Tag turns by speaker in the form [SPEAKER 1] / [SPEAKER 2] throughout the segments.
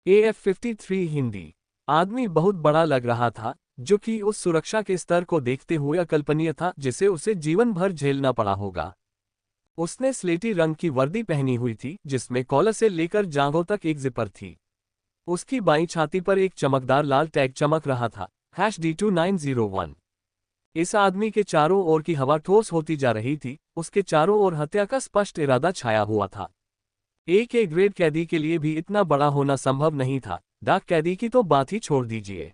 [SPEAKER 1] AF-53 Hindi. आदमी बहुत बड़ा लग रहा था, जो कि उस सुरक्षा के स्तर को देखते हुए अकल्पनीय था जिसे उसे जीवन भर झेलना पड़ा होगा। उसने स्लेटी रंग की वर्दी पहनी हुई थी, जिसमें कॉलर से लेकर जांघों तक एक जिपर थी। उसकी बाईं छाती पर एक चमकदार लाल टैग चमक रहा था, #D2901। इस आदमी के चारों ओर की हवा ठोस होती जा रही थी, उसके चारों ओर हत्या का स्पष्ट इरादा छाया हुआ था। एक ए ग्रेड कैदी के लिए भी इतना बड़ा होना संभव नहीं था, डाक कैदी की तो बात ही छोड़ दीजिए।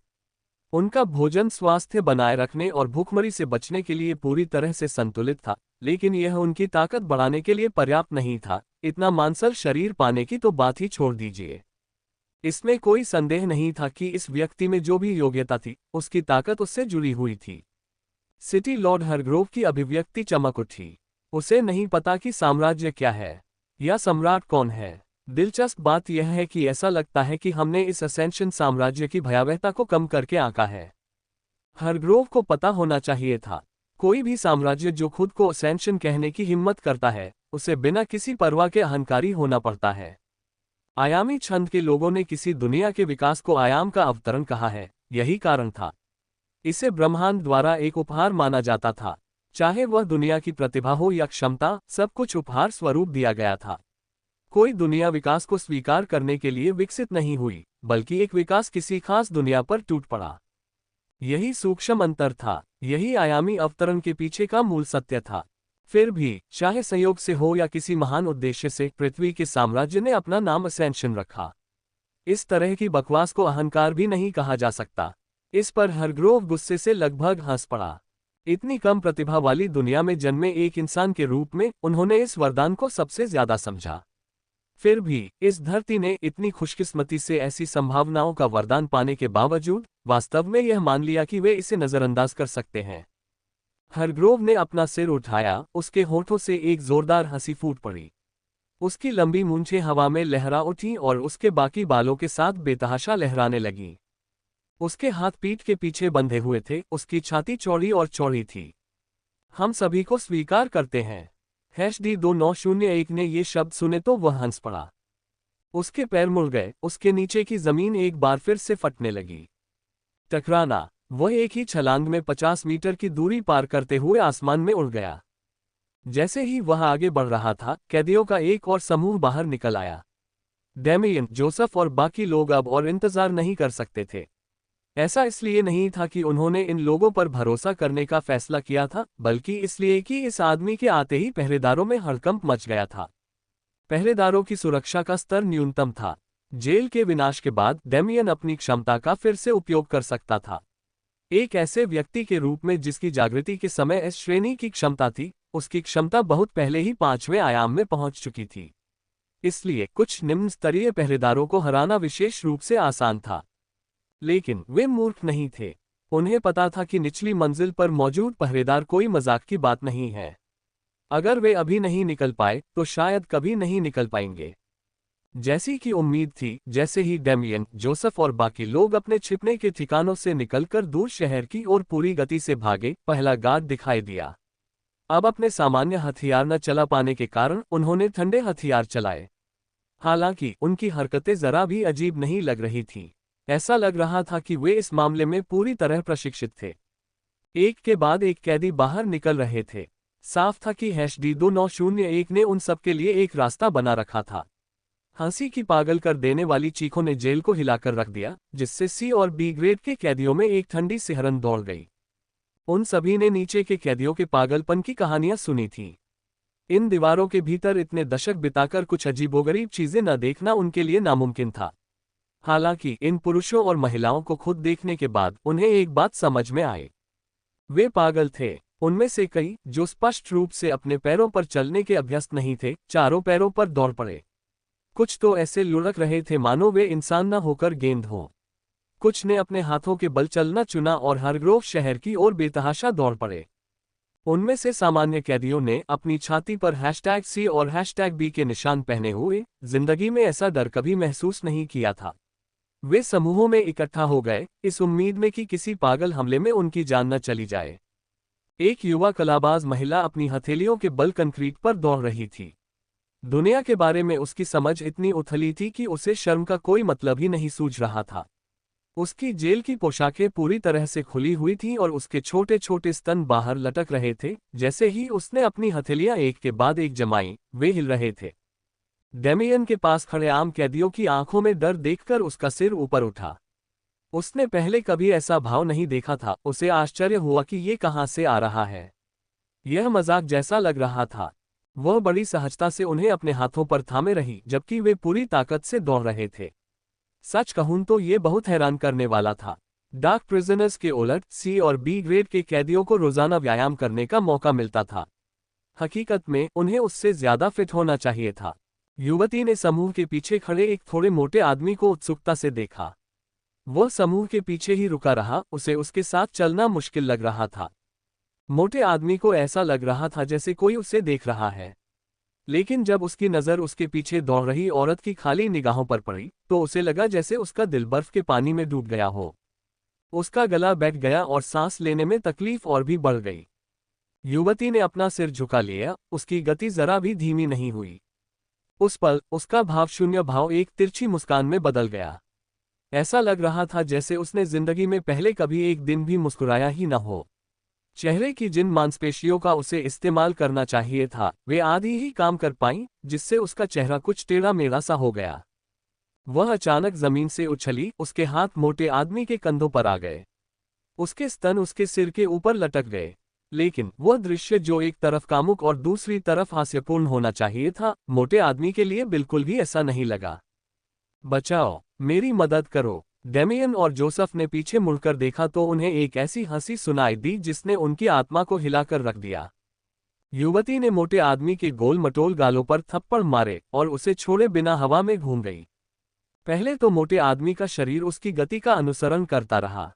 [SPEAKER 1] उनका भोजन स्वास्थ्य बनाए रखने और भूखमरी से बचने के लिए पूरी तरह से संतुलित था, लेकिन यह उनकी ताकत बढ़ाने के लिए पर्याप्त नहीं था। इतना मांसल शरीर पाने की तो बात ही छोड़ दीजिए। इसमें कोई संदेह नहीं था कि इस व्यक्ति में जो भी योग्यता थी, उसकी ताकत उससे जुड़ी हुई थी। सिटी लॉर्ड हरग्रोव की अभिव्यक्ति चमक उठी। उसे नहीं पता कि साम्राज्य क्या है या सम्राट कौन है। दिलचस्प बात यह है कि ऐसा लगता है कि हमने इस असेंशन साम्राज्य की भयावहता को कम करके आंका है। हरग्रोव को पता होना चाहिए था, कोई भी साम्राज्य जो खुद को असेंशन कहने की हिम्मत करता है, उसे बिना किसी परवाह के अहंकारी होना पड़ता है। आयामी छंद के लोगों ने किसी दुनिया के विकास को आयाम का अवतरण कहा है, यही कारण था। इसे ब्रह्मांड द्वारा एक उपहार माना जाता था। चाहे वह दुनिया की प्रतिभा हो या क्षमता, सब कुछ उपहार स्वरूप दिया गया था। कोई दुनिया विकास को स्वीकार करने के लिए विकसित नहीं हुई, बल्कि एक विकास किसी खास दुनिया पर टूट पड़ा। यही सूक्ष्म अंतर था, यही आयामी अवतरण के पीछे का मूल सत्य था। फिर भी, चाहे संयोग से हो या किसी महान उद्देश्य से, पृथ्वी के साम्राज्य ने अपना नाम असेंशन रखा। इस तरह की बकवास को अहंकार भी नहीं कहा जा सकता। इस पर हरग्रोव गुस्से से लगभग हंस पड़ा। इतनी कम प्रतिभा वाली दुनिया में जन्मे एक इंसान के रूप में उन्होंने इस वरदान को सबसे ज्यादा समझा। फिर भी, इस धरती ने इतनी खुशकिस्मती से ऐसी संभावनाओं का वरदान पाने के बावजूद वास्तव में यह मान लिया कि वे इसे नजरअंदाज कर सकते हैं। हरग्रोव ने अपना सिर उठाया, उसके होठों से एक जोरदार हंसी फूट पड़ी। उसकी लंबी मूंछें हवा में लहरा उठीं और उसके बाकी बालों के साथ बेतहाशा लहराने लगीं। उसके हाथ पीठ के पीछे बंधे हुए थे, उसकी छाती चौड़ी और चौड़ी थी। हम सभी को स्वीकार करते हैं। #D2901 ने ये शब्द सुने तो वह हंस पड़ा। उसके पैर मुड़ गए, उसके नीचे की जमीन एक बार फिर से फटने लगी। टकराना। वह एक ही छलांग में 50 मीटर की दूरी पार करते हुए आसमान में उड़ गया। जैसे ही वह आगे बढ़ रहा था, कैदियों का एक और समूह बाहर निकल आया। डेमियन, जोसेफ और बाकी लोग अब और इंतजार नहीं कर सकते थे। ऐसा इसलिए नहीं था कि उन्होंने इन लोगों पर भरोसा करने का फैसला किया था, बल्कि इसलिए कि इस आदमी के आते ही पहरेदारों में हड़कंप मच गया था। पहरेदारों की सुरक्षा का स्तर न्यूनतम था। जेल के विनाश के बाद डेमियन अपनी क्षमता का फिर से उपयोग कर सकता था। एक ऐसे व्यक्ति के रूप में जिसकी जागृति के समय एस श्रेणी की क्षमता थी, उसकी क्षमता बहुत पहले ही 5वें आयाम में पहुंच चुकी थी। इसलिए कुछ निम्न स्तरीय पहरेदारों को हराना विशेष रूप से आसान था। लेकिन वे मूर्ख नहीं थे। उन्हें पता था कि निचली मंजिल पर मौजूद पहरेदार कोई मजाक की बात नहीं है। अगर वे अभी नहीं निकल पाए, तो शायद कभी नहीं निकल पाएंगे। जैसी कि उम्मीद थी, जैसे ही डेमियन, जोसेफ और बाकी लोग अपने छिपने के ठिकानों से निकलकर दूर शहर की ओर पूरी गति से भागे, पहला गार्ड दिखाई दिया। अब अपने सामान्य हथियार न चला पाने के कारण उन्होंने ठंडे हथियार चलाए। हालांकि उनकी हरकतें जरा भी अजीब नहीं लग रही थीं। ऐसा लग रहा था कि वे इस मामले में पूरी तरह प्रशिक्षित थे। एक के बाद एक कैदी बाहर निकल रहे थे। साफ था कि #D2901 ने उन सबके लिए एक रास्ता बना रखा था। हंसी की पागल कर देने वाली चीखों ने जेल को हिलाकर रख दिया, जिससे C और B ग्रेड के कैदियों में एक ठंडी सिहरन दौड़ गई। उन सभी ने नीचे के कैदियों के पागलपन की कहानियां सुनी थीं। इन दीवारों के भीतर इतने दशक बिताकर कुछ अजीबोगरीब चीजें न देखना उनके लिए नामुमकिन था। हालांकि इन पुरुषों और महिलाओं को खुद देखने के बाद उन्हें एक बात समझ में आई। वे पागल थे। उनमें से कई, जो स्पष्ट रूप से अपने पैरों पर चलने के अभ्यस्त नहीं थे, चारों पैरों पर दौड़ पड़े। कुछ तो ऐसे लुढ़क रहे थे मानो वे इंसान न होकर गेंद हों। कुछ ने अपने हाथों के बल चलना चुना और हरग्रोव शहर की ओर बेतहाशा दौड़ पड़े। उनमें से सामान्य कैदियों ने अपनी छाती पर #C और #B के निशान पहने हुए जिंदगी में ऐसा डर कभी महसूस नहीं किया था। वे समूहों में इकट्ठा हो गए, इस उम्मीद में कि किसी पागल हमले में उनकी जान न चली जाए। एक युवा कलाबाज महिला अपनी हथेलियों के बल कंक्रीट पर दौड़ रही थी। दुनिया के बारे में उसकी समझ इतनी उथली थी कि उसे शर्म का कोई मतलब ही नहीं सूझ रहा था। उसकी जेल की पोशाकें पूरी तरह से खुली हुई थीं और उसके छोटे छोटे स्तन बाहर लटक रहे थे। जैसे ही उसने अपनी हथेलियां एक के बाद एक जमाई, वे हिल रहे थे। डेमियन के पास खड़े आम कैदियों की आंखों में डर देखकर उसका सिर ऊपर उठा। उसने पहले कभी ऐसा भाव नहीं देखा था। उसे आश्चर्य हुआ कि ये कहां से आ रहा है। यह मजाक जैसा लग रहा था। वह बड़ी सहजता से उन्हें अपने हाथों पर थामे रही जबकि वे पूरी ताकत से दौड़ रहे थे। सच कहूं तो ये बहुत हैरान करने वाला था। डार्क प्रिजनर्स के उलट सी और बी ग्रेड के कैदियों को रोजाना व्यायाम करने का मौका मिलता था। हकीकत में उन्हें उससे ज्यादा फिट होना चाहिए था। युवती ने समूह के पीछे खड़े एक थोड़े मोटे आदमी को उत्सुकता से देखा। वह समूह के पीछे ही रुका रहा। उसे उसके साथ चलना मुश्किल लग रहा था। मोटे आदमी को ऐसा लग रहा था जैसे कोई उसे देख रहा है। लेकिन जब उसकी नज़र उसके पीछे दौड़ रही औरत की खाली निगाहों पर पड़ी तो उसे लगा जैसे उसका दिल बर्फ के पानी में डूब गया हो। उसका गला बैठ गया और सांस लेने में तकलीफ और भी बढ़ गई। युवती ने अपना सिर झुका लिया। उसकी गति जरा भी धीमी नहीं हुई। उस पल उसका भावशून्य भाव एक तिरछी मुस्कान में बदल गया। ऐसा लग रहा था जैसे उसने जिंदगी में पहले कभी एक दिन भी मुस्कुराया ही न हो। चेहरे की जिन मांसपेशियों का उसे इस्तेमाल करना चाहिए था वे आधी ही काम कर पाईं, जिससे उसका चेहरा कुछ टेढ़ा मेढ़ा सा हो गया। वह अचानक जमीन से उछली। उसके हाथ मोटे आदमी के कंधों पर आ गए। उसके स्तन उसके सिर के ऊपर लटक गए। लेकिन वह दृश्य जो एक तरफ कामुक और दूसरी तरफ हास्यपूर्ण होना चाहिए था, मोटे आदमी के लिए बिल्कुल भी ऐसा नहीं लगा। बचाओ, मेरी मदद करो। डेमियन और जोसेफ ने पीछे मुड़कर देखा तो उन्हें एक ऐसी हंसी सुनाई दी जिसने उनकी आत्मा को हिलाकर रख दिया। युवती ने मोटे आदमी के गोल मटोल गालों पर थप्पड़ मारे और उसे छोड़े बिना हवा में घूम गई। पहले तो मोटे आदमी का शरीर उसकी गति का अनुसरण करता रहा,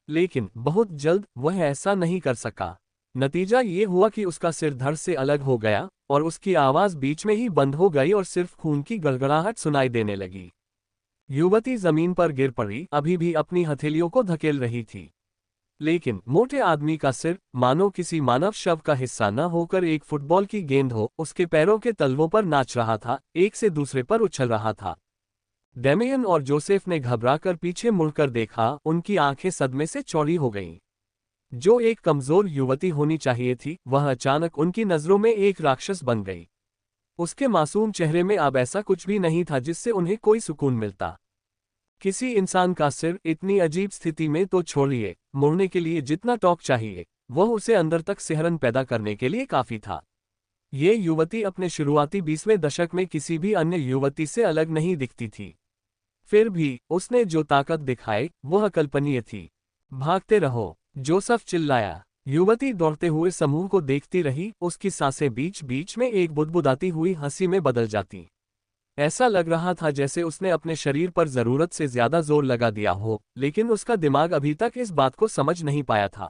[SPEAKER 1] लेकिन बहुत जल्द वह ऐसा नहीं कर सका। नतीजा ये हुआ कि उसका सिर धड़ से अलग हो गया और उसकी आवाज बीच में ही बंद हो गई और सिर्फ खून की गड़गड़ाहट सुनाई देने लगी। युवती जमीन पर गिर पड़ी, अभी भी अपनी हथेलियों को धकेल रही थी। लेकिन मोटे आदमी का सिर, मानो किसी मानव शव का हिस्सा न होकर एक फुटबॉल की गेंद हो, उसके पैरों के तलवों पर नाच रहा था, एक से दूसरे पर उछल रहा था। डेमियन और जोसेफ ने घबराकर पीछे मुड़कर देखा। उनकी आंखें सदमे से चौड़ी हो गईं। जो एक कमजोर युवती होनी चाहिए थी, वह अचानक उनकी नजरों में एक राक्षस बन गई। उसके मासूम चेहरे में अब ऐसा कुछ भी नहीं था जिससे उन्हें कोई सुकून मिलता। किसी इंसान का सिर इतनी अजीब स्थिति में तो छोड़िए, मुड़ने के लिए जितना टॉक चाहिए, वह उसे अंदर तक सिहरन पैदा करने के लिए काफी था। ये युवती अपने शुरुआती 20वें दशक में किसी भी अन्य युवती से अलग नहीं दिखती थी। फिर भी उसने जो ताकत दिखाई वह अकल्पनीय थी। भागते रहो, जोसेफ चिल्लाया। युवती दौड़ते हुए समूह को देखती रही। उसकी सांसें बीच बीच में एक बुदबुदाती हुई हंसी में बदल जाती। ऐसा लग रहा था जैसे उसने अपने शरीर पर जरूरत से ज्यादा जोर लगा दिया हो, लेकिन उसका दिमाग अभी तक इस बात को समझ नहीं पाया था।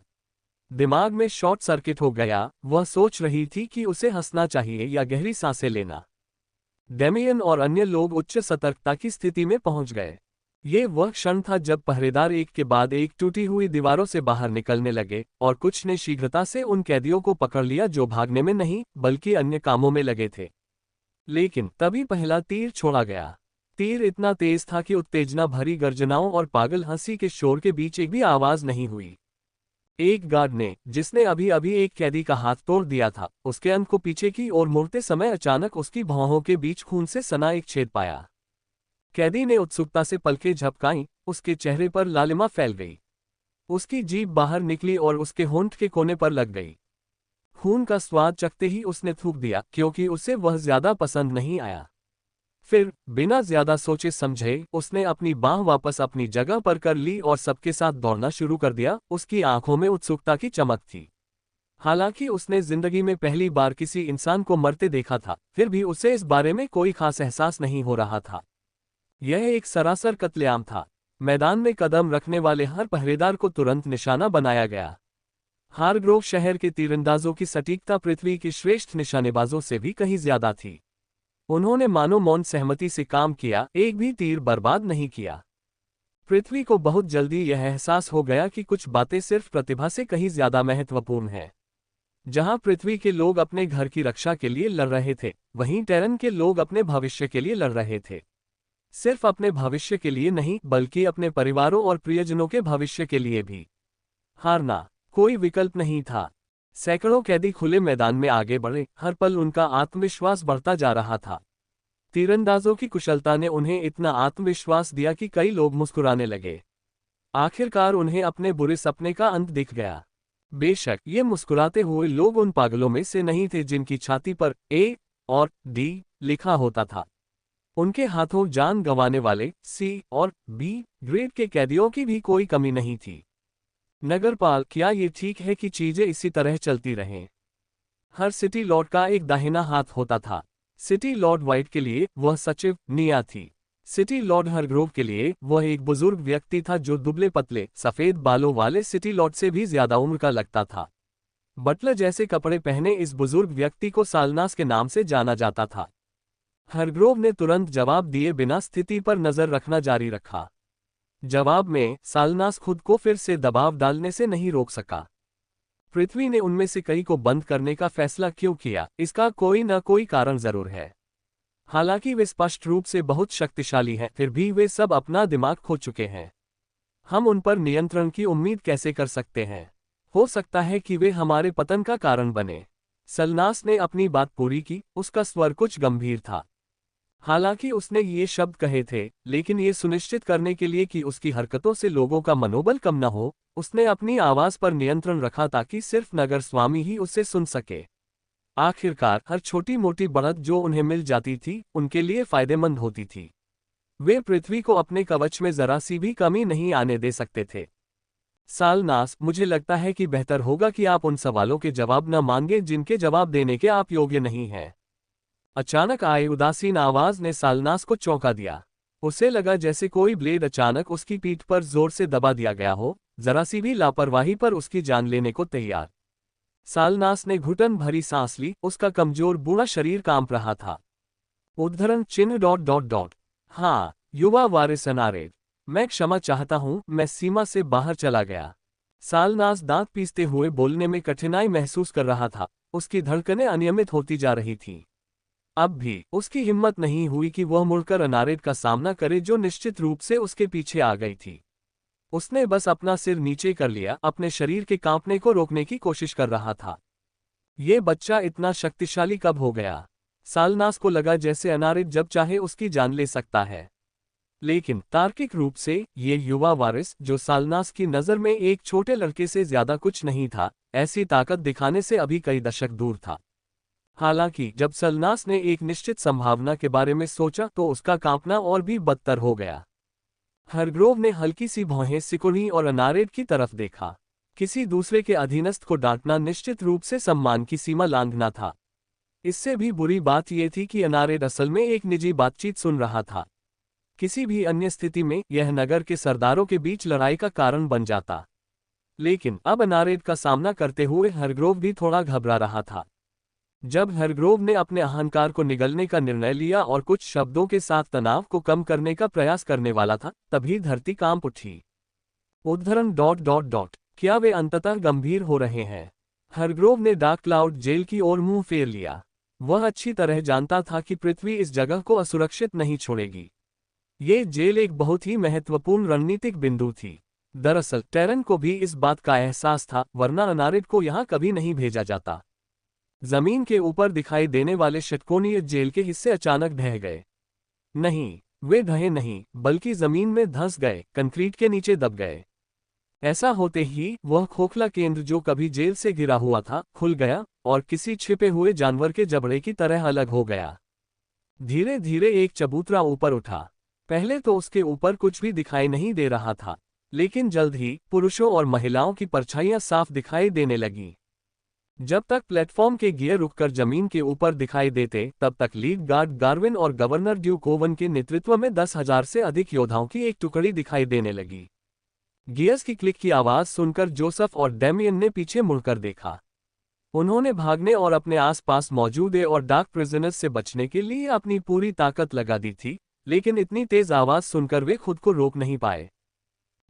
[SPEAKER 1] दिमाग में शॉर्ट सर्किट हो गया। वह सोच रही थी कि उसे हंसना चाहिए या गहरी सांसें लेना। डेमियन और अन्य लोग उच्च सतर्कता की स्थिति में पहुंच गए। ये वह क्षण था जब पहरेदार एक के बाद एक टूटी हुई दीवारों से बाहर निकलने लगे और कुछ ने शीघ्रता से उन कैदियों को पकड़ लिया जो भागने में नहीं बल्कि अन्य कामों में लगे थे। लेकिन तभी पहला तीर छोड़ा गया। तीर इतना तेज था कि उत्तेजना भरी गर्जनाओं और पागल हंसी के शोर के बीच एक भी आवाज नहीं हुई। एक गार्ड ने, जिसने अभी अभी एक कैदी का हाथ तोड़ दिया था, उसके अंत को पीछे की ओर मुड़ते समय अचानक उसकी भौहों के बीच खून से सना एक छेद पाया। कैदी ने उत्सुकता से पलकें झपकाईं। उसके चेहरे पर लालिमा फैल गई। उसकी जीभ बाहर निकली और उसके होंठ के कोने पर लग गई। खून का स्वाद चखते ही उसने थूक दिया, क्योंकि उसे वह ज्यादा पसंद नहीं आया। फिर बिना ज्यादा सोचे समझे उसने अपनी बाह वापस अपनी जगह पर कर ली और सबके साथ दौड़ना शुरू कर दिया। उसकी आंखों में उत्सुकता की चमक थी। हालांकि उसने जिंदगी में पहली बार किसी इंसान को मरते देखा था, फिर भी उसे इस बारे में कोई खास एहसास नहीं हो रहा था। यह एक सरासर कत्लेआम था। मैदान में कदम रखने वाले हर पहरेदार को तुरंत निशाना बनाया गया। हारग्रोव शहर के तीरंदाजों की सटीकता पृथ्वी की श्रेष्ठ निशानेबाजों से भी कहीं ज्यादा थी। उन्होंने मानो मौन सहमति से काम किया, एक भी तीर बर्बाद नहीं किया। पृथ्वी को बहुत जल्दी यह एहसास हो गया कि कुछ बातें सिर्फ प्रतिभा से कहीं ज्यादा महत्वपूर्ण हैं। जहां पृथ्वी के लोग अपने घर की रक्षा के लिए लड़ रहे थे, वहीं टेरन के लोग अपने भविष्य के लिए लड़ रहे थे। सिर्फ अपने भविष्य के लिए नहीं, बल्कि अपने परिवारों और प्रियजनों के भविष्य के लिए भी। हारना कोई विकल्प नहीं था। सैकड़ों कैदी खुले मैदान में आगे बढ़े, हर पल उनका आत्मविश्वास बढ़ता जा रहा था। तीरंदाजों की कुशलता ने उन्हें इतना आत्मविश्वास दिया कि कई लोग मुस्कुराने लगे। आखिरकार उन्हें अपने बुरे सपने का अंत दिख गया। बेशक ये मुस्कुराते हुए लोग उन पागलों में से नहीं थे जिनकी छाती पर ए और डी लिखा होता था। उनके हाथों जान गंवाने वाले सी और बी ग्रेड के कैदियों की भी कोई कमी नहीं थी। नगरपाल, क्या ये ठीक है कि चीजें इसी तरह चलती रहें? हर सिटी लॉर्ड का एक दाहिना हाथ होता था। सिटी लॉर्ड व्हाइट के लिए वह सचिव निया थी। सिटी लॉर्ड हरग्रोव के लिए वह एक बुजुर्ग व्यक्ति था जो दुबले पतले सफेद बालों वाले सिटी लॉर्ड से भी ज्यादा उम्र का लगता था। बटलर जैसे कपड़े पहने इस बुजुर्ग व्यक्ति को सालनास के नाम से जाना जाता था। हरग्रोव ने तुरंत जवाब दिए बिना स्थिति पर नजर रखना जारी रखा। जवाब में सालनास खुद को फिर से दबाव डालने से नहीं रोक सका। पृथ्वी ने उनमें से कई को बंद करने का फैसला क्यों किया, इसका कोई न कोई कारण जरूर है। हालांकि वे स्पष्ट रूप से बहुत शक्तिशाली हैं, फिर भी वे सब अपना दिमाग खो चुके हैं। हम उन पर नियंत्रण की उम्मीद कैसे कर सकते हैं? हो सकता है कि वे हमारे पतन का कारण बने। सलनास ने अपनी बात पूरी की, उसका स्वर कुछ गंभीर था। हालांकि उसने ये शब्द कहे थे, लेकिन ये सुनिश्चित करने के लिए कि उसकी हरकतों से लोगों का मनोबल कम न हो, उसने अपनी आवाज पर नियंत्रण रखा ताकि सिर्फ नगर स्वामी ही उसे सुन सके। आखिरकार हर छोटी मोटी बढ़त जो उन्हें मिल जाती थी, उनके लिए फायदेमंद होती थी। वे पृथ्वी को अपने कवच में जरा सी भी कमी नहीं आने दे सकते थे। सालनास, मुझे लगता है कि बेहतर होगा कि आप उन सवालों के जवाब न मांगें जिनके जवाब देने के आप योग्य नहीं हैं। अचानक आए उदासीन आवाज ने सालनास को चौंका दिया। उसे लगा जैसे कोई ब्लेड अचानक उसकी पीठ पर जोर से दबा दिया गया हो, जरा सी भी लापरवाही पर उसकी जान लेने को तैयार। सालनास ने घुटन भरी सांस ली, उसका कमजोर बूढ़ा शरीर कांप रहा था। उद्धरण चिन्ह ... हाँ, युवा वारिस अनारेड, मैं क्षमा चाहता हूं, मैं सीमा से बाहर चला गया। सालनास दांत पीसते हुए बोलने में कठिनाई महसूस कर रहा था। उसकी धड़कनें अनियमित होती जा रही थीं। अब भी उसकी हिम्मत नहीं हुई कि वह मुड़कर अनारेड का सामना करे जो निश्चित रूप से उसके पीछे आ गई थी। उसने बस अपना सिर नीचे कर लिया, अपने शरीर के कांपने को रोकने की कोशिश कर रहा था। ये बच्चा इतना शक्तिशाली कब हो गया? सालनास को लगा जैसे अनारेड जब चाहे उसकी जान ले सकता है। लेकिन तार्किक रूप से ये युवा वारिस, जो सालनास की नज़र में एक छोटे लड़के से ज्यादा कुछ नहीं था, ऐसी ताकत दिखाने से अभी कई दशक दूर था। हालांकि जब सालनास ने एक निश्चित संभावना के बारे में सोचा तो उसका कांपना और भी बदतर हो गया। हरग्रोव ने हल्की सी भौहें सिकुड़ी और अनारेड की तरफ देखा। किसी दूसरे के अधीनस्थ को डांटना निश्चित रूप से सम्मान की सीमा लांघना था। इससे भी बुरी बात यह थी कि अनारेड असल में एक निजी बातचीत सुन रहा था। किसी भी अन्य स्थिति में यह नगर के सरदारों के बीच लड़ाई का कारण बन जाता। लेकिन अब अनारेड का सामना करते हुए हरग्रोव भी थोड़ा घबरा रहा था। जब हरग्रोव ने अपने अहंकार को निगलने का निर्णय लिया और कुछ शब्दों के साथ तनाव को कम करने का प्रयास करने वाला था, तभी धरती कांप उठी। उद्धरण ... क्या वे अंततः गंभीर हो रहे हैं? हरग्रोव ने डार्क क्लाउड जेल की ओर मुंह फेर लिया। वह अच्छी तरह जानता था कि पृथ्वी इस जगह को असुरक्षित नहीं छोड़ेगी। ये जेल एक बहुत ही महत्वपूर्ण रणनीतिक बिंदु थी। दरअसल टेरन को भी इस बात का एहसास था, वरना अनारेड को यहाँ कभी नहीं भेजा जाता। जमीन के ऊपर दिखाई देने वाले षटकोणीय जेल के हिस्से अचानक ढह गए। नहीं, वे ढहे नहीं, बल्कि जमीन में धंस गए, कंक्रीट के नीचे दब गए। ऐसा होते ही वह खोखला केंद्र जो कभी जेल से घिरा हुआ था, खुल गया और किसी छिपे हुए जानवर के जबड़े की तरह अलग हो गया। धीरे धीरे एक चबूतरा ऊपर उठा। पहले तो उसके ऊपर कुछ भी दिखाई नहीं दे रहा था, लेकिन जल्द ही पुरुषों और महिलाओं की परछाइयां साफ दिखाई देने लगीं। जब तक प्लेटफॉर्म के गियर रुककर जमीन के ऊपर दिखाई देते, तब तक लीड गार्ड गार्विन और गवर्नर ड्यूक ओवन के नेतृत्व में 10,000 से अधिक योद्धाओं की एक टुकड़ी दिखाई देने लगी। गियर्स की क्लिक की आवाज सुनकर जोसेफ और डेमियन ने पीछे मुड़कर देखा। उन्होंने भागने और अपने आसपास मौजूद और डार्क प्रिजनर्स से बचने के लिए अपनी पूरी ताकत लगा दी थी, लेकिन इतनी तेज आवाज सुनकर वे खुद को रोक नहीं पाए।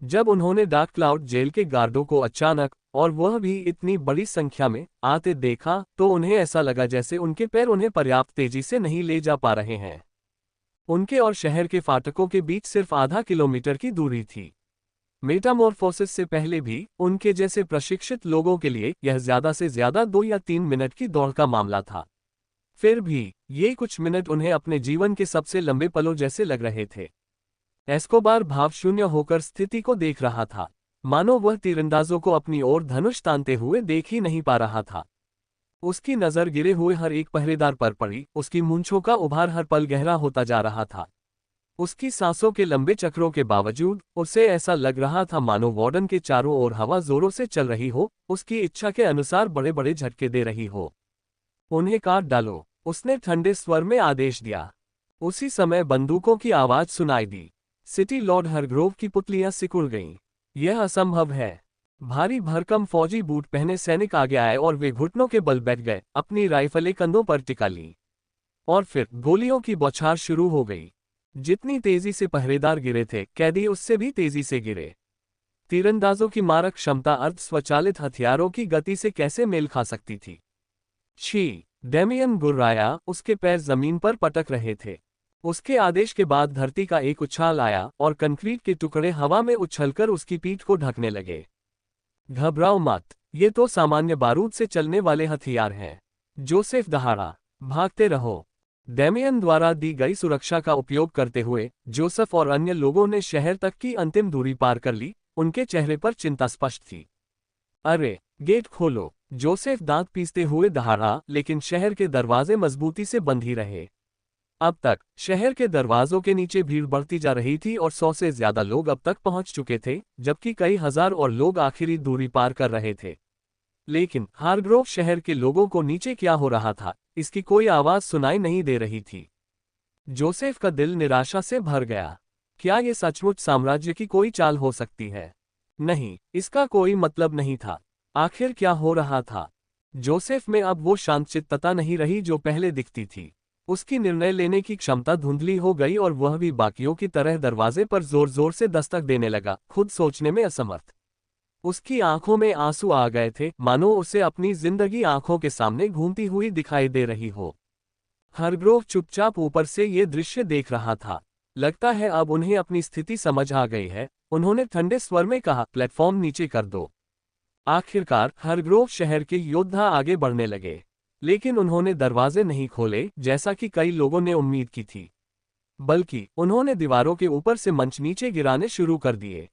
[SPEAKER 1] जब उन्होंने डार्क क्लाउड जेल के गार्डों को अचानक और वह भी इतनी बड़ी संख्या में आते देखा तो उन्हें ऐसा लगा जैसे उनके पैर उन्हें पर्याप्त तेजी से नहीं ले जा पा रहे हैं। उनके और शहर के फाटकों के बीच सिर्फ आधा किलोमीटर की दूरी थी। मेटामॉर्फोसिस से पहले भी उनके जैसे प्रशिक्षित लोगों के लिए यह ज्यादा से ज्यादा 2 या 3 मिनट की दौड़ का मामला था। फिर भी ये कुछ मिनट उन्हें अपने जीवन के सबसे लंबे पलों जैसे लग रहे थे। एस्कोबार भावशून्य होकर स्थिति को देख रहा था, मानो वह तीरंदाजों को अपनी ओर धनुष तानते हुए देख ही नहीं पा रहा था। उसकी नजर गिरे हुए हर एक पहरेदार पर पड़ी, उसकी मूंछों का उभार हर पल गहरा होता जा रहा था। उसकी सांसों के लंबे चक्रों के बावजूद उसे ऐसा लग रहा था मानो वार्डन के चारों ओर हवा जोरों से चल रही हो, उसकी इच्छा के अनुसार बड़े बड़े झटके दे रही हो। उन्हें काट डालो, उसने ठंडे स्वर में आदेश दिया। उसी समय बंदूकों की आवाज सुनाई दी। सिटी लॉर्ड हरग्रोव की पुतलियां सिकुड़ गईं। यह असंभव है। भारी भरकम फौजी बूट पहने सैनिक आगे आए और वे घुटनों के बल बैठ गए, अपनी राइफलें कंधों पर टिका ली। और फिर गोलियों की बौछार शुरू हो गई। जितनी तेजी से पहरेदार गिरे थे, कैदी उससे भी तेजी से गिरे। तीरंदाजों की मारक क्षमता अर्ध स्वचालित हथियारों की गति से कैसे मेल खा सकती थी। छी! डेमियन गुर्राया, उसके पैर जमीन पर पटक रहे थे। उसके आदेश के बाद धरती का एक उछाल आया और कंक्रीट के टुकड़े हवा में उछलकर उसकी पीठ को ढकने लगे। घबराओ मत, ये तो सामान्य बारूद से चलने वाले हथियार हैं। जोसेफ दहाड़ा, भागते रहो। डेमियन द्वारा दी गई सुरक्षा का उपयोग करते हुए जोसेफ और अन्य लोगों ने शहर तक की अंतिम दूरी पार कर ली। उनके चेहरे पर चिंता स्पष्ट थी। अरे, गेट खोलो, जोसेफ दांत पीसते हुए दहाड़ा, लेकिन शहर के दरवाजे मजबूती से बंद ही रहे। अब तक शहर के दरवाजों के नीचे भीड़ बढ़ती जा रही थी और 100 से ज्यादा लोग अब तक पहुंच चुके थे, जबकि कई हजार और लोग आखिरी दूरी पार कर रहे थे। लेकिन हारग्रोव शहर के लोगों को नीचे क्या हो रहा था, इसकी कोई आवाज सुनाई नहीं दे रही थी। जोसेफ का दिल निराशा से भर गया। क्या ये सचमुच साम्राज्य की कोई चाल हो सकती है? नहीं, इसका कोई मतलब नहीं था। आखिर क्या हो रहा था? जोसेफ में अब वो शांतचित्तता नहीं रही जो पहले दिखती थी। उसकी निर्णय लेने की क्षमता धुंधली हो गई और वह भी बाकियों की तरह दरवाजे पर जोर जोर से दस्तक देने लगा, खुद सोचने में असमर्थ। उसकी आंखों में आंसू आ गए थे, मानो उसे अपनी जिंदगी आंखों के सामने घूमती हुई दिखाई दे रही हो। हरग्रोव चुपचाप ऊपर से ये दृश्य देख रहा था। लगता है अब उन्हें अपनी स्थिति समझ आ गई है। उन्होंने ठंडे स्वर में कहा, प्लेटफॉर्म नीचे कर दो। आखिरकार हरग्रोव शहर के योद्धा आगे बढ़ने लगे, लेकिन उन्होंने दरवाजे नहीं खोले जैसा कि कई लोगों ने उम्मीद की थी, बल्कि उन्होंने दीवारों के ऊपर से मंच नीचे गिराने शुरू कर दिए।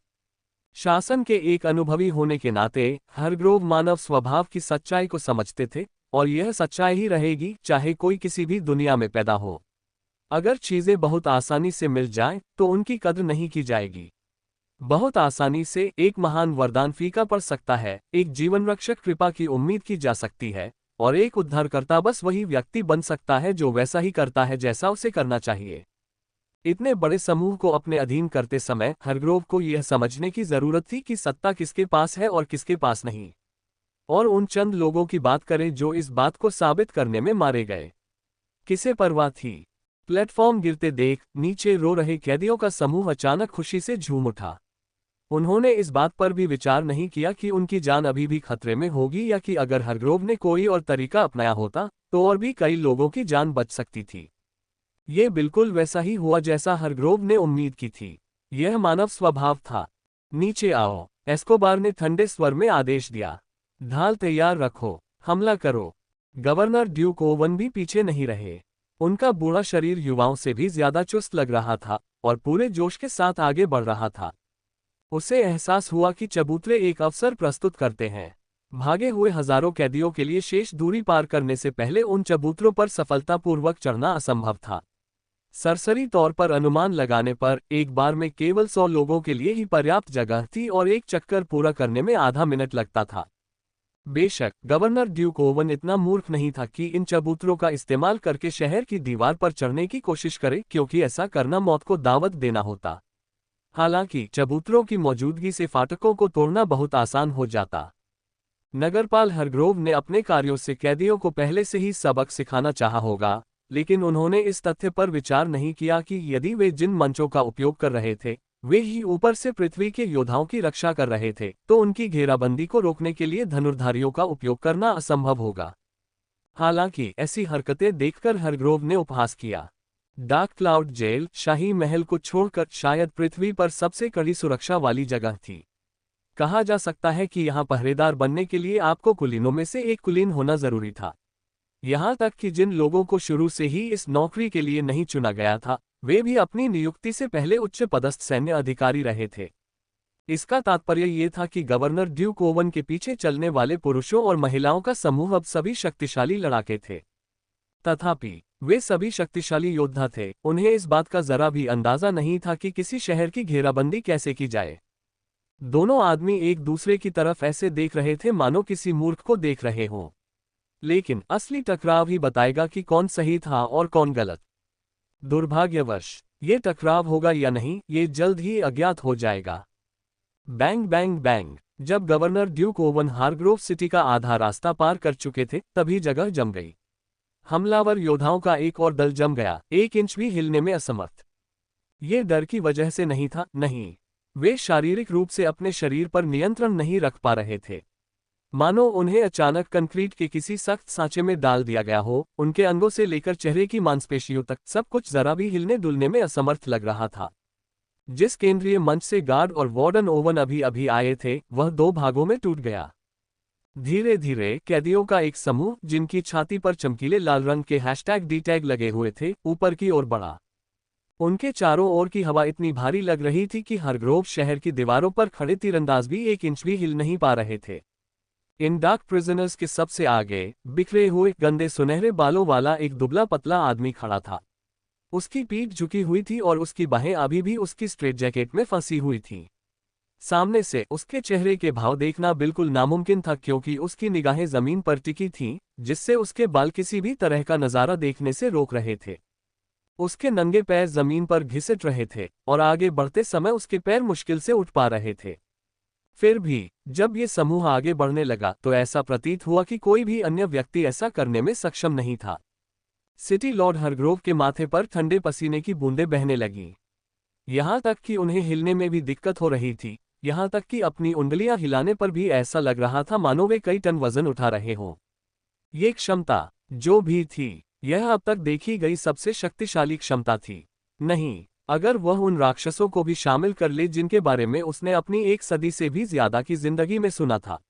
[SPEAKER 1] शासन के एक अनुभवी होने के नाते हरग्रोव मानव स्वभाव की सच्चाई को समझते थे, और यह सच्चाई ही रहेगी चाहे कोई किसी भी दुनिया में पैदा हो। अगर चीजें बहुत आसानी से मिल जाएं, तो उनकी कद्र नहीं की जाएगी। बहुत आसानी से एक महान वरदान फीका पड़ सकता है, एक जीवन रक्षक कृपा की उम्मीद की जा सकती है, और एक उद्धारकर्ता बस वही व्यक्ति बन सकता है जो वैसा ही करता है जैसा उसे करना चाहिए। इतने बड़े समूह को अपने अधीन करते समय हरग्रोव को यह समझने की जरूरत थी कि सत्ता किसके पास है और किसके पास नहीं। और उन चंद लोगों की बात करें जो इस बात को साबित करने में मारे गए। किसे परवाह थी? प्लेटफॉर्म गिरते देख नीचे रो रहे कैदियों का समूह अचानक खुशी से झूम उठा। उन्होंने इस बात पर भी विचार नहीं किया कि उनकी जान अभी भी खतरे में होगी या कि अगर हरग्रोव ने कोई और तरीका अपनाया होता तो और भी कई लोगों की जान बच सकती थी। ये बिल्कुल वैसा ही हुआ जैसा हरग्रोव ने उम्मीद की थी। यह मानव स्वभाव था। नीचे आओ, एस्कोबार ने ठंडे स्वर में आदेश दिया। ढाल तैयार रखो, हमला करो। गवर्नर ड्यूक ओवन भी पीछे नहीं रहे। उनका बूढ़ा शरीर युवाओं से भी ज्यादा चुस्त लग रहा था और पूरे जोश के साथ आगे बढ़ रहा था। उसे एहसास हुआ कि चबूतरे एक अवसर प्रस्तुत करते हैं। भागे हुए हजारों कैदियों के लिए शेष दूरी पार करने से पहले उन चबूतरों पर सफलतापूर्वक चढ़ना असंभव था। सरसरी तौर पर अनुमान लगाने पर एक बार में केवल 100 लोगों के लिए ही पर्याप्त जगह थी और एक चक्कर पूरा करने में आधा मिनट लगता था। बेशक गवर्नर ड्यूक ओवन इतना मूर्ख नहीं था कि इन चबूतरों का इस्तेमाल करके शहर की दीवार पर चढ़ने की कोशिश करे, क्योंकि ऐसा करना मौत को दावत देना होता। हालांकि चबूतरों की मौजूदगी से फाटकों को तोड़ना बहुत आसान हो जाता। नगरपाल हरग्रोव ने अपने कार्यों से कैदियों को पहले से ही सबक सिखाना चाहा होगा, लेकिन उन्होंने इस तथ्य पर विचार नहीं किया कि यदि वे जिन मंचों का उपयोग कर रहे थे वे ही ऊपर से पृथ्वी के योद्धाओं की रक्षा कर रहे थे, तो उनकी घेराबंदी को रोकने के लिए धनुर्धारियों का उपयोग करना असंभव होगा। हालांकि ऐसी हरकतें देखकर हरग्रोव ने उपहास किया। डार्क क्लाउड जेल शाही महल को छोड़कर शायद पृथ्वी पर सबसे कड़ी सुरक्षा वाली जगह थी। कहा जा सकता है कि यहाँ पहरेदार बनने के लिए आपको कुलीनों में से एक कुलीन होना जरूरी था। यहाँ तक कि जिन लोगों को शुरू से ही इस नौकरी के लिए नहीं चुना गया था, वे भी अपनी नियुक्ति से पहले उच्च पदस्थ सैन्य अधिकारी रहे थे। इसका तात्पर्य ये था कि गवर्नर ड्यूक ओवन के पीछे चलने वाले पुरुषों और महिलाओं का समूह अब सभी शक्तिशाली लड़ाके थे। तथापि वे सभी शक्तिशाली योद्धा थे, उन्हें इस बात का जरा भी अंदाजा नहीं था कि किसी शहर की घेराबंदी कैसे की जाए। दोनों आदमी एक दूसरे की तरफ ऐसे देख रहे थे मानो किसी मूर्ख को देख रहे हों। लेकिन असली टकराव ही बताएगा कि कौन सही था और कौन गलत। दुर्भाग्यवश ये टकराव होगा या नहीं, ये जल्द ही अज्ञात हो जाएगा। Bang bang bang. जब गवर्नर ड्यूक ओवन हारग्रोव सिटी का आधा रास्ता पार कर चुके थे, तभी जगह जम गई। हमलावर योद्धाओं का एक और दल जम गया, 1 इंच भी हिलने में असमर्थ। ये डर की वजह से नहीं था, नहीं, वे शारीरिक रूप से अपने शरीर पर नियंत्रण नहीं रख पा रहे थे। मानो उन्हें अचानक कंक्रीट के किसी सख्त सांचे में डाल दिया गया हो। उनके अंगों से लेकर चेहरे की मांसपेशियों तक सब कुछ जरा भी हिलने डुलने में असमर्थ लग रहा था। जिस केंद्रीय मंच से गार्ड और वार्डन ओवन अभी अभी आए थे, वह 2 भागों में टूट गया। धीरे धीरे कैदियों का एक समूह, जिनकी छाती पर चमकीले लाल रंग के #D टैग लगे हुए थे, ऊपर की ओर बढ़ा। उनके चारों ओर की हवा इतनी भारी लग रही थी कि हरग्रोव शहर की दीवारों पर खड़े तीरंदाज भी 1 इंच भी हिल नहीं पा रहे थे। इन डार्क प्रिजनर्स के सबसे आगे बिखरे हुए गंदे सुनहरे बालों वाला एक दुबला पतला आदमी खड़ा था। उसकी पीठ झुकी हुई थी और उसकी बाहें अभी भी उसकी स्ट्रेट जैकेट में फंसी हुई थीं। सामने से उसके चेहरे के भाव देखना बिल्कुल नामुमकिन था, क्योंकि उसकी निगाहें जमीन पर टिकी थीं, जिससे उसके बाल किसी भी तरह का नजारा देखने से रोक रहे थे। उसके नंगे पैर जमीन पर घिसट रहे थे और आगे बढ़ते समय उसके पैर मुश्किल से उठ पा रहे थे। फिर भी जब ये समूह आगे बढ़ने लगा तो ऐसा प्रतीत हुआ कि कोई भी अन्य व्यक्ति ऐसा करने में सक्षम नहीं था। सिटी लॉर्ड हरग्रोव के माथे पर ठंडे पसीने की बूंदें बहने लगीं। यहाँ तक कि उन्हें हिलने में भी दिक्कत हो रही थी, यहाँ तक कि अपनी उंगलियां हिलाने पर भी ऐसा लग रहा था मानो वे कई टन वजन उठा रहे हों। ये क्षमता जो भी थी, यह अब तक देखी गई सबसे शक्तिशाली क्षमता थी। नहीं, अगर वह उन राक्षसों को भी शामिल कर ले जिनके बारे में उसने अपनी 1 सदी से भी ज्यादा की जिंदगी में सुना था,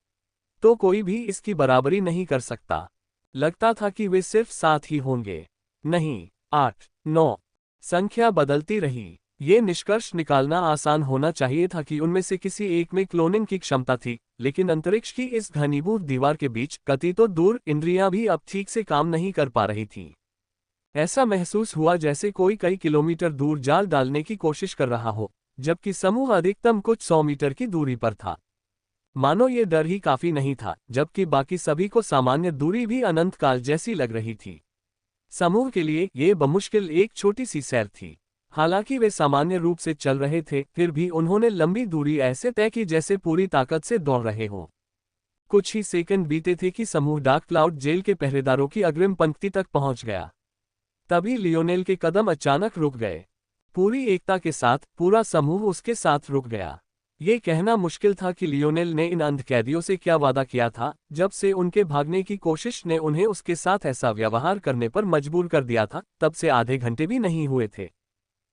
[SPEAKER 1] तो कोई भी इसकी बराबरी नहीं कर सकता। लगता था कि वे सिर्फ 7 ही होंगे, नहीं 8, 9। संख्या बदलती रही। ये निष्कर्ष निकालना आसान होना चाहिए था कि उनमें से किसी एक में क्लोनिंग की क्षमता थी, लेकिन अंतरिक्ष की इस घनीभूत दीवार के बीच कति तो दूर इंद्रियां भी अब ठीक से काम नहीं कर पा रही थीं। ऐसा महसूस हुआ जैसे कोई कई किलोमीटर दूर जाल डालने की कोशिश कर रहा हो, जबकि समूह अधिकतम कुछ 100 मीटर की दूरी पर था। मानो ये डर ही काफी नहीं था, जबकि बाकी सभी को सामान्य दूरी भी अनंत काल जैसी लग रही थी। समूह के लिए ये बमुश्किल एक छोटी सी सैर थी। हालांकि वे सामान्य रूप से चल रहे थे, फिर भी उन्होंने लंबी दूरी ऐसे तय की जैसे पूरी ताकत से दौड़ रहे हों। कुछ ही सेकंड बीते थे कि समूह डार्क क्लाउड जेल के पहरेदारों की अग्रिम पंक्ति तक पहुंच गया। तभी लियोनेल के कदम अचानक रुक गए। पूरी एकता के साथ पूरा समूह उसके साथ रुक गया। ये कहना मुश्किल था कि लियोनेल ने इन अंध कैदियों से क्या वादा किया था। जब से उनके भागने की कोशिश ने उन्हें उसके साथ ऐसा व्यवहार करने पर मजबूर कर दिया था, तब से आधे घंटे भी नहीं हुए थे।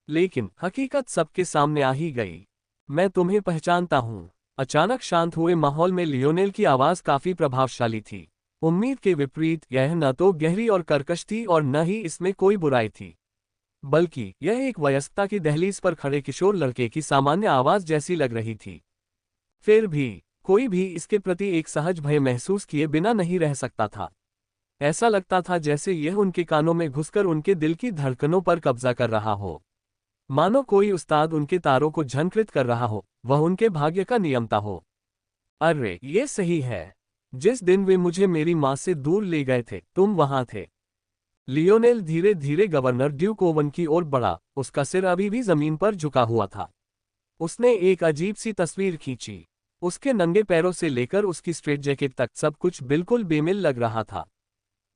[SPEAKER 1] लेकिन हकीकत सबके सामने आ ही गई। मैं तुम्हें पहचानता हूँ। अचानक शांत हुए माहौल में लियोनेल की आवाज काफी प्रभावशाली थी। उम्मीद के विपरीत यह न तो गहरी और कर्कश थी और न ही इसमें कोई बुराई थी, बल्कि यह एक वयस्कता की दहलीज पर खड़े किशोर लड़के की सामान्य आवाज जैसी लग रही थी। फिर भी कोई भी इसके प्रति एक सहज भय महसूस किए बिना नहीं रह सकता था। ऐसा लगता था जैसे यह उनके कानों में घुसकर उनके दिल की धड़कनों पर कब्जा कर रहा हो। मानो कोई उस्ताद उनके तारों को झंकृत कर रहा हो, वह उनके भाग्य का नियमता हो। अरे ये सही है। जिस दिन वे मुझे मेरी मां से दूर ले गए थे, तुम वहां थे। लियोनेल धीरे धीरे गवर्नर ड्यूक ओवन की ओर बढ़ा। उसका सिर अभी भी जमीन पर झुका हुआ था। उसने एक अजीब सी तस्वीर खींची। उसके नंगे पैरों से लेकर उसकी स्ट्रेट जैकेट तक सब कुछ बिल्कुल बेमिल लग रहा था।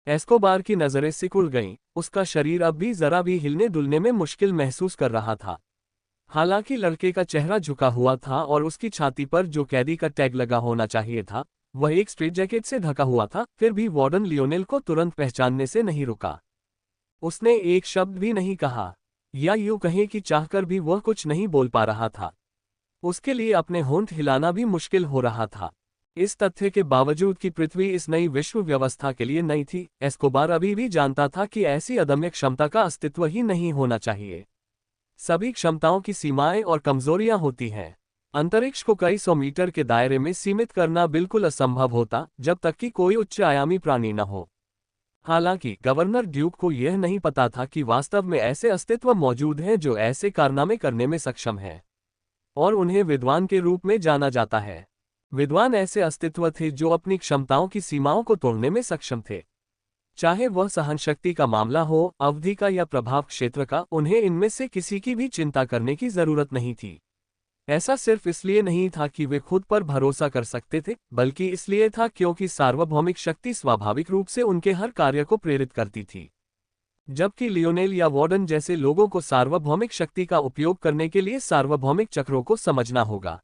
[SPEAKER 1] एस्कोबार की नजरें सिकुड़ गईं। उसका शरीर अब भी जरा भी हिलने डुलने में मुश्किल महसूस कर रहा था। हालांकि लड़के का चेहरा झुका हुआ था और उसकी छाती पर जो कैदी का टैग लगा होना चाहिए था वह एक स्ट्रेट जैकेट से ढका हुआ था, फिर भी वार्डन लियोनेल को तुरंत पहचानने से नहीं रुका। उसने एक शब्द भी नहीं कहा, या यूं कहें कि चाहकर भी वह कुछ नहीं बोल पा रहा था। उसके लिए अपने होंठ हिलाना भी मुश्किल हो रहा था। इस तथ्य के बावजूद कि पृथ्वी इस नई विश्व व्यवस्था के लिए नई थी, एस्कोबार अभी भी जानता था कि ऐसी अदम्य क्षमता का अस्तित्व ही नहीं होना चाहिए। सभी क्षमताओं की सीमाएं और कमजोरियां होती हैं। अंतरिक्ष को कई सौ मीटर के दायरे में सीमित करना बिल्कुल असंभव होता जब तक कि कोई उच्च आयामी प्राणी न हो। हालांकि गवर्नर ड्यूक को यह नहीं पता था कि वास्तव में ऐसे अस्तित्व मौजूद हैं जो ऐसे कारनामे करने में सक्षम हैं, और उन्हें विद्वान के रूप में जाना जाता है। विद्वान ऐसे अस्तित्व थे जो अपनी क्षमताओं की सीमाओं को तोड़ने में सक्षम थे। चाहे वह सहनशक्ति का मामला हो, अवधि का या प्रभाव क्षेत्र का, उन्हें इनमें से किसी की भी चिंता करने की जरूरत नहीं थी। ऐसा सिर्फ इसलिए नहीं था कि वे खुद पर भरोसा कर सकते थे, बल्कि इसलिए था क्योंकि सार्वभौमिक शक्ति स्वाभाविक रूप से उनके हर कार्य को प्रेरित करती थी। जबकि लियोनेल या वार्डन जैसे लोगों को सार्वभौमिक शक्ति का उपयोग करने के लिए सार्वभौमिक चक्रों को समझना होगा।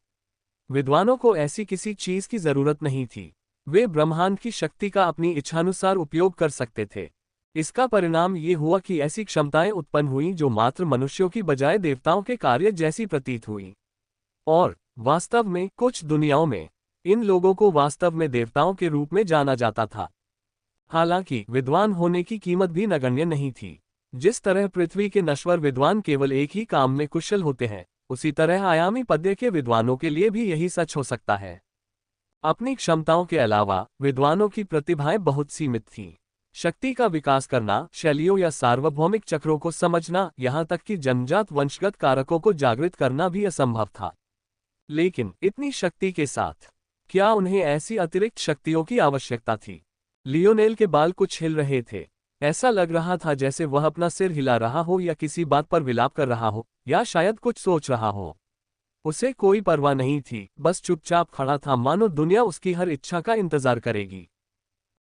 [SPEAKER 1] विद्वानों को ऐसी किसी चीज की जरूरत नहीं थी। वे ब्रह्मांड की शक्ति का अपनी इच्छानुसार उपयोग कर सकते थे। इसका परिणाम ये हुआ कि ऐसी क्षमताएं उत्पन्न हुईं जो मात्र मनुष्यों की बजाय देवताओं के कार्य जैसी प्रतीत हुई। और वास्तव में कुछ दुनियाओं में इन लोगों को वास्तव में देवताओं के रूप में जाना जाता था। हालांकि विद्वान होने की कीमत भी नगण्य नहीं थी। जिस तरह पृथ्वी के नश्वर विद्वान केवल एक ही काम में कुशल होते हैं, उसी तरह आयामी पद्य के विद्वानों के लिए भी यही सच हो सकता है। अपनी क्षमताओं के अलावा विद्वानों की प्रतिभाएं बहुत सीमित थीं। शक्ति का विकास करना, शैलियों या सार्वभौमिक चक्रों को समझना, यहाँ तक कि जन्मजात वंशगत कारकों को जागृत करना भी असंभव था। लेकिन इतनी शक्ति के साथ क्या उन्हें ऐसी अतिरिक्त शक्तियों की आवश्यकता थी? लियोनेल के बाल कुछ हिल रहे थे। ऐसा लग रहा था जैसे वह अपना सिर हिला रहा हो या किसी बात पर विलाप कर रहा हो, या शायद कुछ सोच रहा हो। उसे कोई परवाह नहीं थी, बस चुपचाप खड़ा था, मानो दुनिया उसकी हर इच्छा का इंतजार करेगी।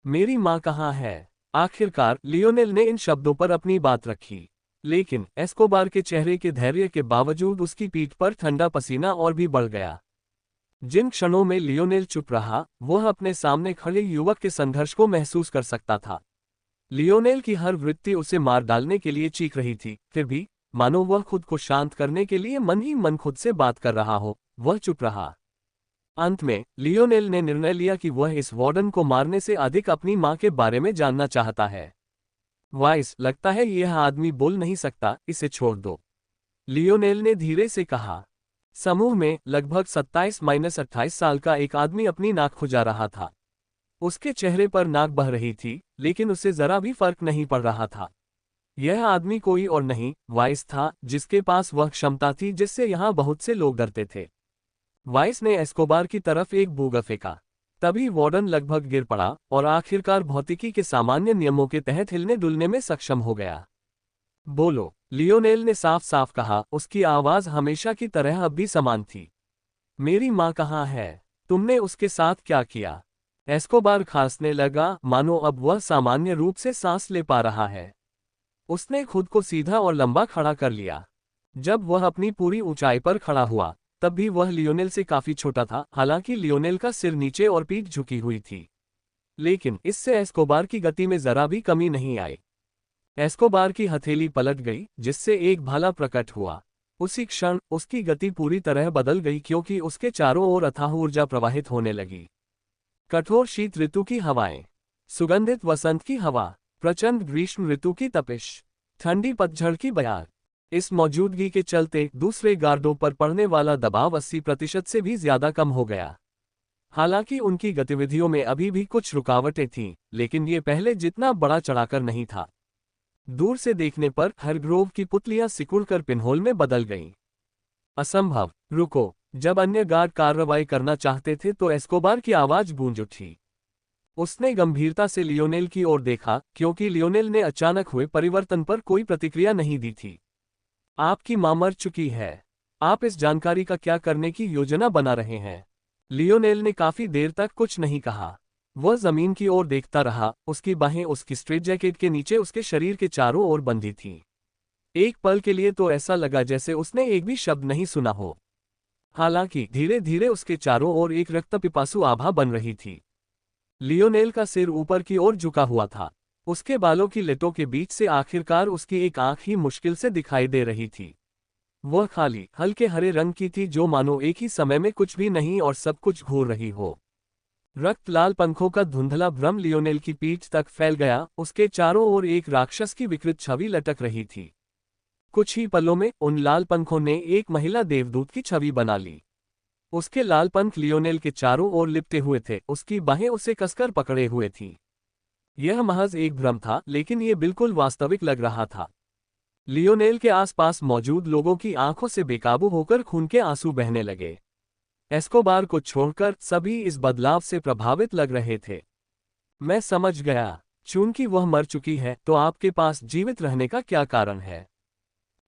[SPEAKER 1] मेरी माँ कहाँ है? आखिरकार लियोनेल ने इन शब्दों पर अपनी बात रखी। लेकिन एस्कोबार के चेहरे के धैर्य के बावजूद उसकी पीठ पर ठंडा पसीना और भी बढ़ गया। जिन क्षणों में लियोनेल चुप रहा, वह अपने सामने खड़े युवक के संघर्ष को महसूस कर सकता था। लियोनेल की हर वृत्ति उसे मार डालने के लिए चीख रही थी, फिर भी मानो वह खुद को शांत करने के लिए मन ही मन खुद से बात कर रहा हो, वह चुप रहा। अंत में लियोनेल ने निर्णय लिया कि वह इस वार्डन को मारने से अधिक अपनी माँ के बारे में जानना चाहता है। वाइस, लगता है यह आदमी बोल नहीं सकता, इसे छोड़ दो, लियोनेल ने धीरे से कहा। समूह में लगभग 27-28 साल का एक आदमी अपनी नाक खुजा रहा था। उसके चेहरे पर नाक बह रही थी, लेकिन उसे जरा भी फर्क नहीं पड़ रहा था। यह आदमी कोई और नहीं, वाइस था, जिसके पास वह क्षमता थी जिससे यहाँ बहुत से लोग डरते थे। वाइस ने एस्कोबार की तरफ एक बूगा फेंका। तभी वार्डन लगभग गिर पड़ा और आखिरकार भौतिकी के सामान्य नियमों के तहत हिलने डुलने में सक्षम हो गया। बोलो, लियोनेल ने साफ साफ कहा, उसकी आवाज हमेशा की तरह अब भी समान थी। मेरी माँ कहाँ है? तुमने उसके साथ क्या किया? एस्कोबार खांसने लगा, मानो अब वह सामान्य रूप से सांस ले पा रहा है। उसने खुद को सीधा और लंबा खड़ा कर लिया। जब वह अपनी पूरी ऊंचाई पर खड़ा हुआ, तब भी वह लियोनेल से काफी छोटा था। हालांकि लियोनेल का सिर नीचे और पीठ झुकी हुई थी, लेकिन इससे एस्कोबार की गति में जरा भी कमी नहीं आई। एस्कोबार की हथेली पलट गई, जिससे एक भाला प्रकट हुआ। उसी क्षण उसकी गति पूरी तरह बदल गई, क्योंकि उसके चारों ओर अथाह ऊर्जा प्रवाहित होने लगी। कठोर शीत ऋतु की हवाएं, सुगंधित वसंत की हवा, प्रचंड ग्रीष्म ऋतु की तपिश, ठंडी पतझड़ की बयार। इस मौजूदगी के चलते दूसरे गार्डों पर पड़ने वाला दबाव 80% से भी ज्यादा कम हो गया। हालांकि उनकी गतिविधियों में अभी भी कुछ रुकावटें थीं, लेकिन ये पहले जितना बड़ा चढ़ाकर नहीं था। दूर से देखने पर हरग्रोव की पुतलियां सिकुड़कर पिनहोल में बदल गईं। असंभव, रुको! जब अन्य गार्ड कार्रवाई करना चाहते थे तो एस्कोबार की आवाज गूंज उठी। उसने गंभीरता से लियोनेल की ओर देखा, क्योंकि लियोनेल ने अचानक हुए परिवर्तन पर कोई प्रतिक्रिया नहीं दी थी। आपकी मां मर चुकी है। आप इस जानकारी का क्या करने की योजना बना रहे हैं? लियोनेल ने काफी देर तक कुछ नहीं कहा। वह जमीन की ओर देखता रहा। उसकी बाहें उसकी स्ट्रेट जैकेट के नीचे उसके शरीर के चारों ओर बंधी थीं। एक पल के लिए तो ऐसा लगा जैसे उसने एक भी शब्द नहीं सुना हो। हालांकि धीरे धीरे उसके चारों ओर एक रक्तपिपासु आभा बन रही थी। लियोनेल का सिर ऊपर की ओर झुका हुआ था। उसके बालों की लटों के बीच से आखिरकार उसकी एक आंख ही मुश्किल से दिखाई दे रही थी। वह खाली हल्के हरे रंग की थी, जो मानो एक ही समय में कुछ भी नहीं और सब कुछ घूर रही हो। रक्त लाल पंखों का धुंधला भ्रम लियोनेल की पीठ तक फैल गया। उसके चारों ओर एक राक्षस की विकृत छवि लटक रही थी। कुछ ही पलों में उन लाल पंखों ने एक महिला देवदूत की छवि बना ली। उसके लाल पंख लियोनेल के चारों ओर लिपटे हुए थे, उसकी बाहें उसे कसकर पकड़े हुए थीं। यह महज एक भ्रम था, लेकिन यह बिल्कुल वास्तविक लग रहा था। लियोनेल के आसपास मौजूद लोगों की आंखों से बेकाबू होकर खून के आंसू बहने लगे। एस्कोबार को छोड़कर सभी इस बदलाव से प्रभावित लग रहे थे। मैं समझ गया, चूंकि वह मर चुकी है तो आपके पास जीवित रहने का क्या कारण है?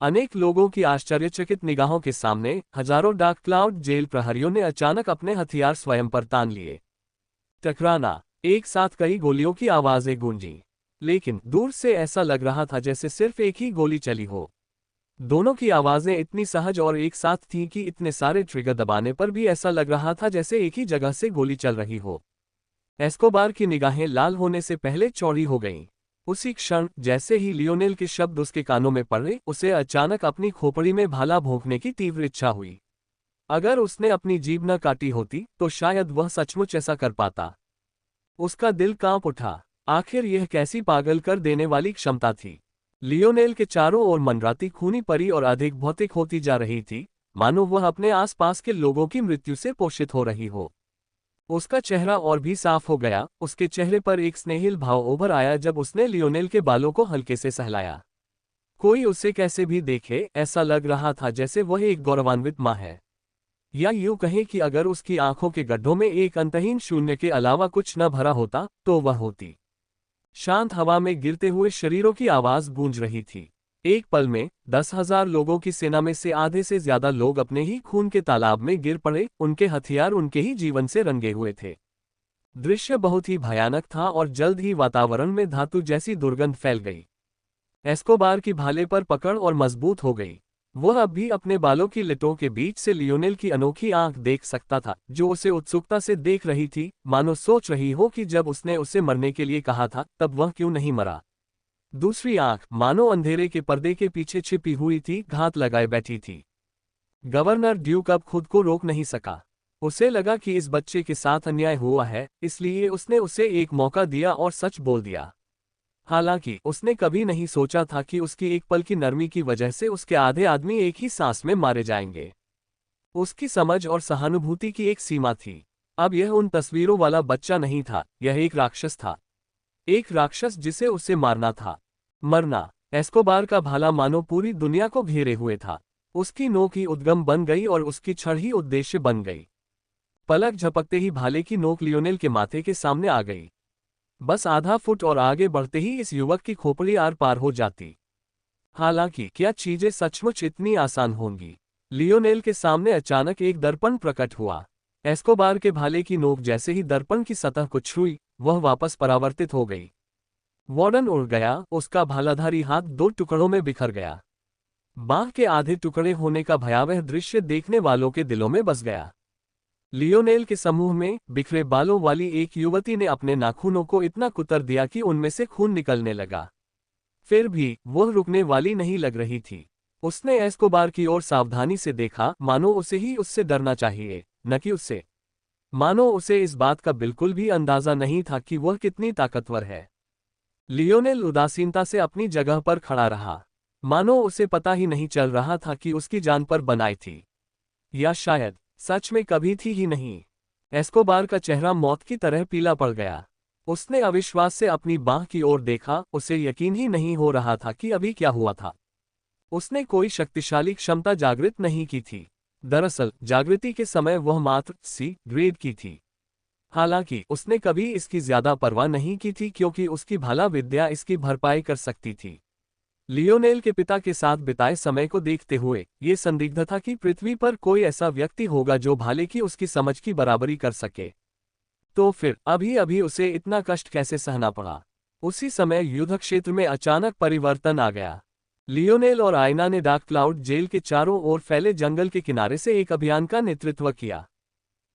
[SPEAKER 1] अनेक लोगों की आश्चर्यचकित निगाहों के सामने हजारों डार्क क्लाउड जेल प्रहरियों ने अचानक अपने हथियार स्वयं पर तान लिए। टकराना, एक साथ कई गोलियों की आवाजें गूंजी, लेकिन दूर से ऐसा लग रहा था जैसे सिर्फ एक ही गोली चली हो। दोनों की आवाजें इतनी सहज और एक साथ थीं कि इतने सारे ट्रिगर दबाने पर भी ऐसा लग रहा था जैसे एक ही जगह से गोली चल रही हो। एस्कोबार की निगाहें लाल होने से पहले चौड़ी हो गईं। उसी क्षण जैसे ही लियोनेल के शब्द उसके कानों में पड़े, उसे अचानक अपनी खोपड़ी में भाला भोंकने की तीव्र इच्छा हुई। अगर उसने अपनी जीभ न काटी होती तो शायद वह सचमुच ऐसा कर पाता। उसका दिल कांप उठा। आखिर यह कैसी पागल कर देने वाली क्षमता थी? लियोनेल के चारों ओर मनराती खूनी परी और अधिक भौतिक होती जा रही थी, मानो वह अपने आसपास के लोगों की मृत्यु से पोषित हो रही हो। उसका चेहरा और भी साफ हो गया। उसके चेहरे पर एक स्नेहिल भाव उभर आया जब उसने लियोनेल के बालों को हल्के से सहलाया। कोई उसे कैसे भी देखे, ऐसा लग रहा था जैसे वह एक गौरवान्वित माँ है। या यूं कहें कि अगर उसकी आंखों के गड्ढों में एक अंतहीन शून्य के अलावा कुछ न भरा होता तो वह होती। शांत हवा में गिरते हुए शरीरों की आवाज गूंज रही थी। एक पल में 10,000 लोगों की सेना में से आधे से ज्यादा लोग अपने ही खून के तालाब में गिर पड़े। उनके हथियार उनके ही जीवन से रंगे हुए थे। दृश्य बहुत ही भयानक था और जल्द ही वातावरण में धातु जैसी दुर्गंध फैल गई। एस्कोबार की भाले पर पकड़ और मजबूत हो गई। वह अब भी अपने बालों की लटों के बीच से लियोनेल की अनोखी आंख देख सकता था, जो उसे उत्सुकता से देख रही थी, मानो सोच रही हो कि जब उसने उसे मरने के लिए कहा था तब वह क्यों नहीं मरा। दूसरी आंख मानो अंधेरे के पर्दे के पीछे छिपी हुई थी, घात लगाए बैठी थी। गवर्नर ड्यूक अब खुद को रोक नहीं सका। उसे लगा कि इस बच्चे के साथ अन्याय हुआ है, इसलिए उसने उसे एक मौका दिया और सच बोल दिया। हालांकि उसने कभी नहीं सोचा था कि उसकी एक पल की नरमी की वजह से उसके आधे आदमी एक ही सांस में मारे जाएंगे। उसकी समझ और सहानुभूति की एक सीमा थी। अब यह उन तस्वीरों वाला बच्चा नहीं था, यह एक राक्षस था। एक राक्षस जिसे उसे मारना था। मरना। एस्कोबार का भाला मानो पूरी दुनिया को घेरे हुए था। उसकी नोक ही उद्गम बन गई और उसकी छड़ ही उद्देश्य बन गई। पलक झपकते ही भाले की नोक लियोनेल के माथे के सामने आ गई। बस आधा फुट और आगे बढ़ते ही इस युवक की खोपड़ी आर पार हो जाती। हालांकि क्या चीजें सचमुच इतनी आसान होंगी? लियोनेल के सामने अचानक एक दर्पण प्रकट हुआ। एस्कोबार के भाले की नोक जैसे ही दर्पण की सतह को छुई, वह वापस परावर्तित हो गई। वार्डन उड़ गया, उसका भालाधारी हाथ दो टुकड़ों में बिखर गया। बांह के आधे टुकड़े होने का भयावह दृश्य देखने वालों के दिलों में बस गया। लियोनेल के समूह में बिखरे बालों वाली एक युवती ने अपने नाखूनों को इतना कुतर दिया कि उनमें से खून निकलने लगा। फिर भी वह रुकने वाली नहीं लग रही थी। उसने एस्कोबार की ओर सावधानी से देखा, मानो उसे ही उससे डरना चाहिए, न कि उससे। मानो उसे इस बात का बिल्कुल भी अंदाजा नहीं था कि वह कितनी ताकतवर है। लियोनेल उदासीनता से अपनी जगह पर खड़ा रहा, मानो उसे पता ही नहीं चल रहा था कि उसकी जान पर बनाई थी, या शायद सच में कभी थी ही नहीं। एस्कोबार का चेहरा मौत की तरह पीला पड़ गया। उसने अविश्वास से अपनी बांह की ओर देखा, उसे यकीन ही नहीं हो रहा था कि अभी क्या हुआ था। उसने कोई शक्तिशाली क्षमता जागृत नहीं की थी। दरअसल जागृति के समय वह मात्र सी ग्रेड की थी। हालांकि उसने कभी इसकी ज्यादा परवाह नहीं की थी, क्योंकि उसकी भाला विद्या इसकी भरपाई कर सकती थी। लियोनेल के पिता के साथ बिताए समय को देखते हुए ये संदिग्ध था कि पृथ्वी पर कोई ऐसा व्यक्ति होगा जो भाले की उसकी समझ की बराबरी कर सके। तो फिर अभी अभी उसे इतना कष्ट कैसे सहना पड़ा? उसी समय युद्ध क्षेत्र में अचानक परिवर्तन आ गया। लियोनेल और आयना ने डार्क क्लाउड जेल के चारों ओर फैले जंगल के किनारे से एक अभियान का नेतृत्व किया।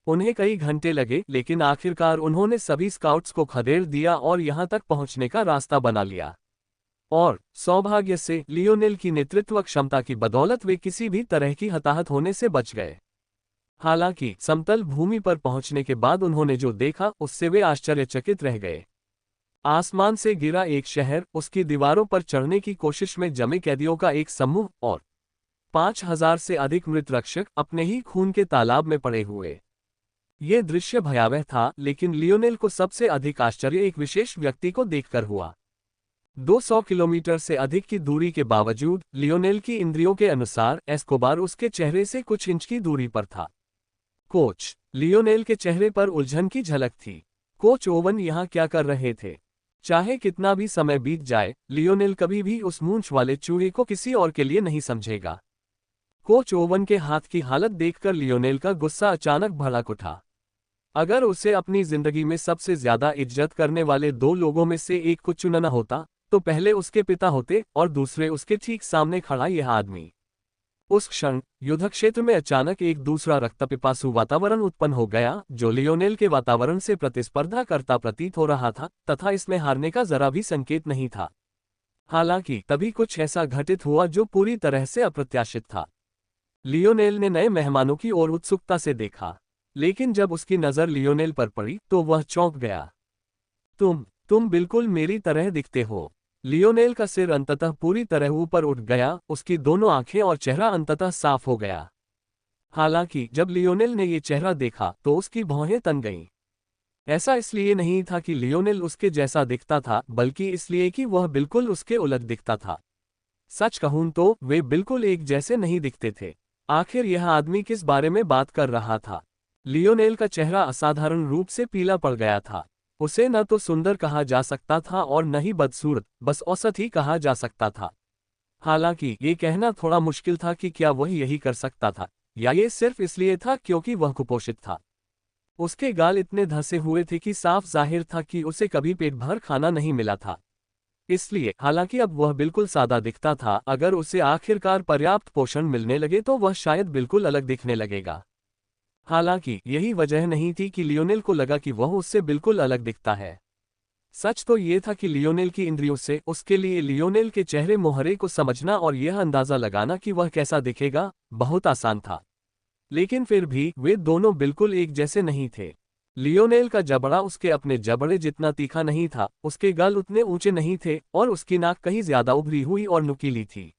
[SPEAKER 1] उन्हें कई घंटे लगे, लेकिन आखिरकार उन्होंने सभी स्काउट्स को खदेड़ दिया और यहां तक पहुंचने का रास्ता बना लिया। और सौभाग्य से लियोनेल की नेतृत्व क्षमता की बदौलत वे किसी भी तरह की हताहत होने से बच गए। हालांकि समतल भूमि पर पहुंचने के बाद उन्होंने जो देखा उससे वे आश्चर्यचकित रह गए। आसमान से गिरा एक शहर, उसकी दीवारों पर चढ़ने की कोशिश में जमे कैदियों का एक समूह और 5,000 से अधिक मृत रक्षक अपने ही खून के तालाब में पड़े हुए। ये दृश्य भयावह था, लेकिन लियोनेल को सबसे अधिक आश्चर्य एक विशेष व्यक्ति को देखकर हुआ। 200 किलोमीटर से अधिक की दूरी के बावजूद लियोनेल की इंद्रियों के अनुसार एस्कोबार उसके चेहरे से कुछ इंच की दूरी पर था। कोच लियोनेल के चेहरे पर उलझन की झलक थी। कोच ओवन यहाँ क्या कर रहे थे? चाहे कितना भी समय बीत जाए, लियोनेल कभी भी उस मूंछ वाले चूहे को किसी और के लिए नहीं समझेगा। कोच ओवन के हाथ की हालत देखकर लियोनेल का गुस्सा अचानक भड़क उठा। अगर उसे अपनी जिंदगी में सबसे ज्यादा इज्जत करने वाले दो लोगों में से एक को चुनना होता, तो पहले उसके पिता होते और दूसरे उसके ठीक सामने खड़ा यह आदमी। उस क्षण युद्धक्षेत्र में अचानक एक दूसरा रक्तपिपासु वातावरण उत्पन्न हो गया, जो लियोनेल के वातावरण से प्रतिस्पर्धा करता प्रतीत हो रहा था, तथा इसमें हारने का जरा भी संकेत नहीं था। हालांकि तभी कुछ ऐसा घटित हुआ जो पूरी तरह से अप्रत्याशित था। लियोनेल ने नए मेहमानों की ओर उत्सुकता से देखा, लेकिन जब उसकी नजर लियोनेल पर पड़ी तो वह चौंक गया। तुम बिल्कुल मेरी तरह दिखते हो। लियोनेल का सिर अंततः पूरी तरह ऊपर उठ गया, उसकी दोनों आंखें और चेहरा अंततः साफ हो गया। हालांकि जब लियोनेल ने ये चेहरा देखा तो उसकी भौहें तन गईं। ऐसा इसलिए नहीं था कि लियोनेल उसके जैसा दिखता था, बल्कि इसलिए कि वह बिल्कुल उसके उलट दिखता था। सच कहूं तो वे बिल्कुल एक जैसे नहीं दिखते थे। आखिर यह आदमी किस बारे में बात कर रहा था? लियोनेल का चेहरा असाधारण रूप से पीला पड़ गया था। उसे न तो सुंदर कहा जा सकता था और न ही बदसूरत, बस औसत ही कहा जा सकता था। हालांकि ये कहना थोड़ा मुश्किल था कि क्या वह यही कर सकता था, या ये सिर्फ इसलिए था क्योंकि वह कुपोषित था। उसके गाल इतने धंसे हुए थे कि साफ जाहिर था कि उसे कभी पेट भर खाना नहीं मिला था। इसलिए हालांकि अब वह बिल्कुल सादा दिखता था, अगर उसे आखिरकार पर्याप्त पोषण मिलने लगे तो वह शायद बिल्कुल अलग दिखने लगेगा। हालांकि यही वजह नहीं थी कि लियोनेल को लगा कि वह उससे बिल्कुल अलग दिखता है। सच तो ये था कि लियोनेल की इंद्रियों से उसके लिए लियोनेल के चेहरे मोहरे को समझना और यह अंदाजा लगाना कि वह कैसा दिखेगा बहुत आसान था। लेकिन फिर भी वे दोनों बिल्कुल एक जैसे नहीं थे। लियोनेल का जबड़ा उसके अपने जबड़े जितना तीखा नहीं था, उसके गाल उतने ऊंचे नहीं थे और उसकी नाक कहीं ज्यादा उभरी हुई और नुकीली थी।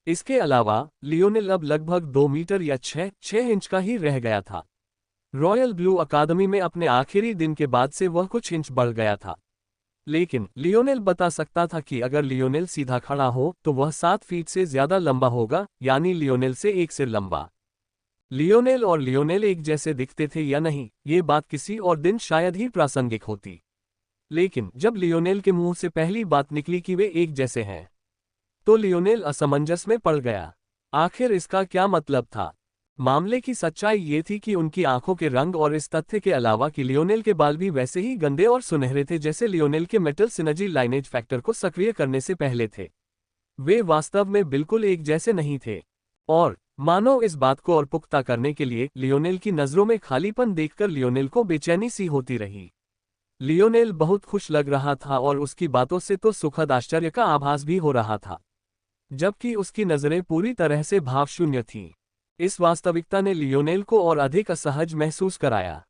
[SPEAKER 1] इसके अलावा लियोनेल अब लगभग 2 मीटर या 6 इंच का ही रह गया था। रॉयल ब्लू अकादमी में अपने आखिरी दिन के बाद से वह कुछ इंच बढ़ गया था। लेकिन लियोनेल बता सकता था कि अगर लियोनेल सीधा खड़ा हो तो वह 7 फीट से ज्यादा लंबा होगा, यानी लियोनेल से एक सिर लंबा। लियोनेल और लियोनेल एक जैसे दिखते थे या नहीं, ये बात किसी और दिन शायद ही प्रासंगिक होती। लेकिन जब लियोनेल के मुंह से पहली बात निकली कि वे एक जैसे हैं, तो लियोनेल असमंजस में पड़ गया। आखिर इसका क्या मतलब था? मामले की सच्चाई ये थी कि उनकी आंखों के रंग और इस तथ्य के अलावा कि लियोनेल के बाल भी वैसे ही गंदे और सुनहरे थे जैसे लियोनेल के मेटल सिनर्जी लाइनेज फैक्टर को सक्रिय करने से पहले थे। वे वास्तव में बिल्कुल एक जैसे नहीं थे। और मानो इस बात को और पुख्ता करने के लिए लियोनेल की नजरों में खालीपन देखकर लियोनेल को बेचैनी सी होती रही। लियोनेल बहुत खुश लग रहा था और उसकी बातों से तो सुखद आश्चर्य का आभास भी हो रहा था, जबकि उसकी नजरें पूरी तरह से भावशून्य थीं। इस वास्तविकता ने लियोनेल को और अधिक असहज महसूस कराया।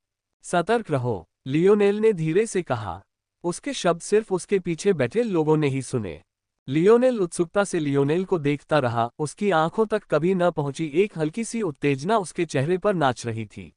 [SPEAKER 1] सतर्क रहो, लियोनेल ने धीरे से कहा। उसके शब्द सिर्फ उसके पीछे बैठे लोगों ने ही सुने। लियोनेल उत्सुकता से लियोनेल को देखता रहा, उसकी आंखों तक कभी न पहुंची एक हल्की सी उत्तेजना उसके चेहरे पर नाच रही थी।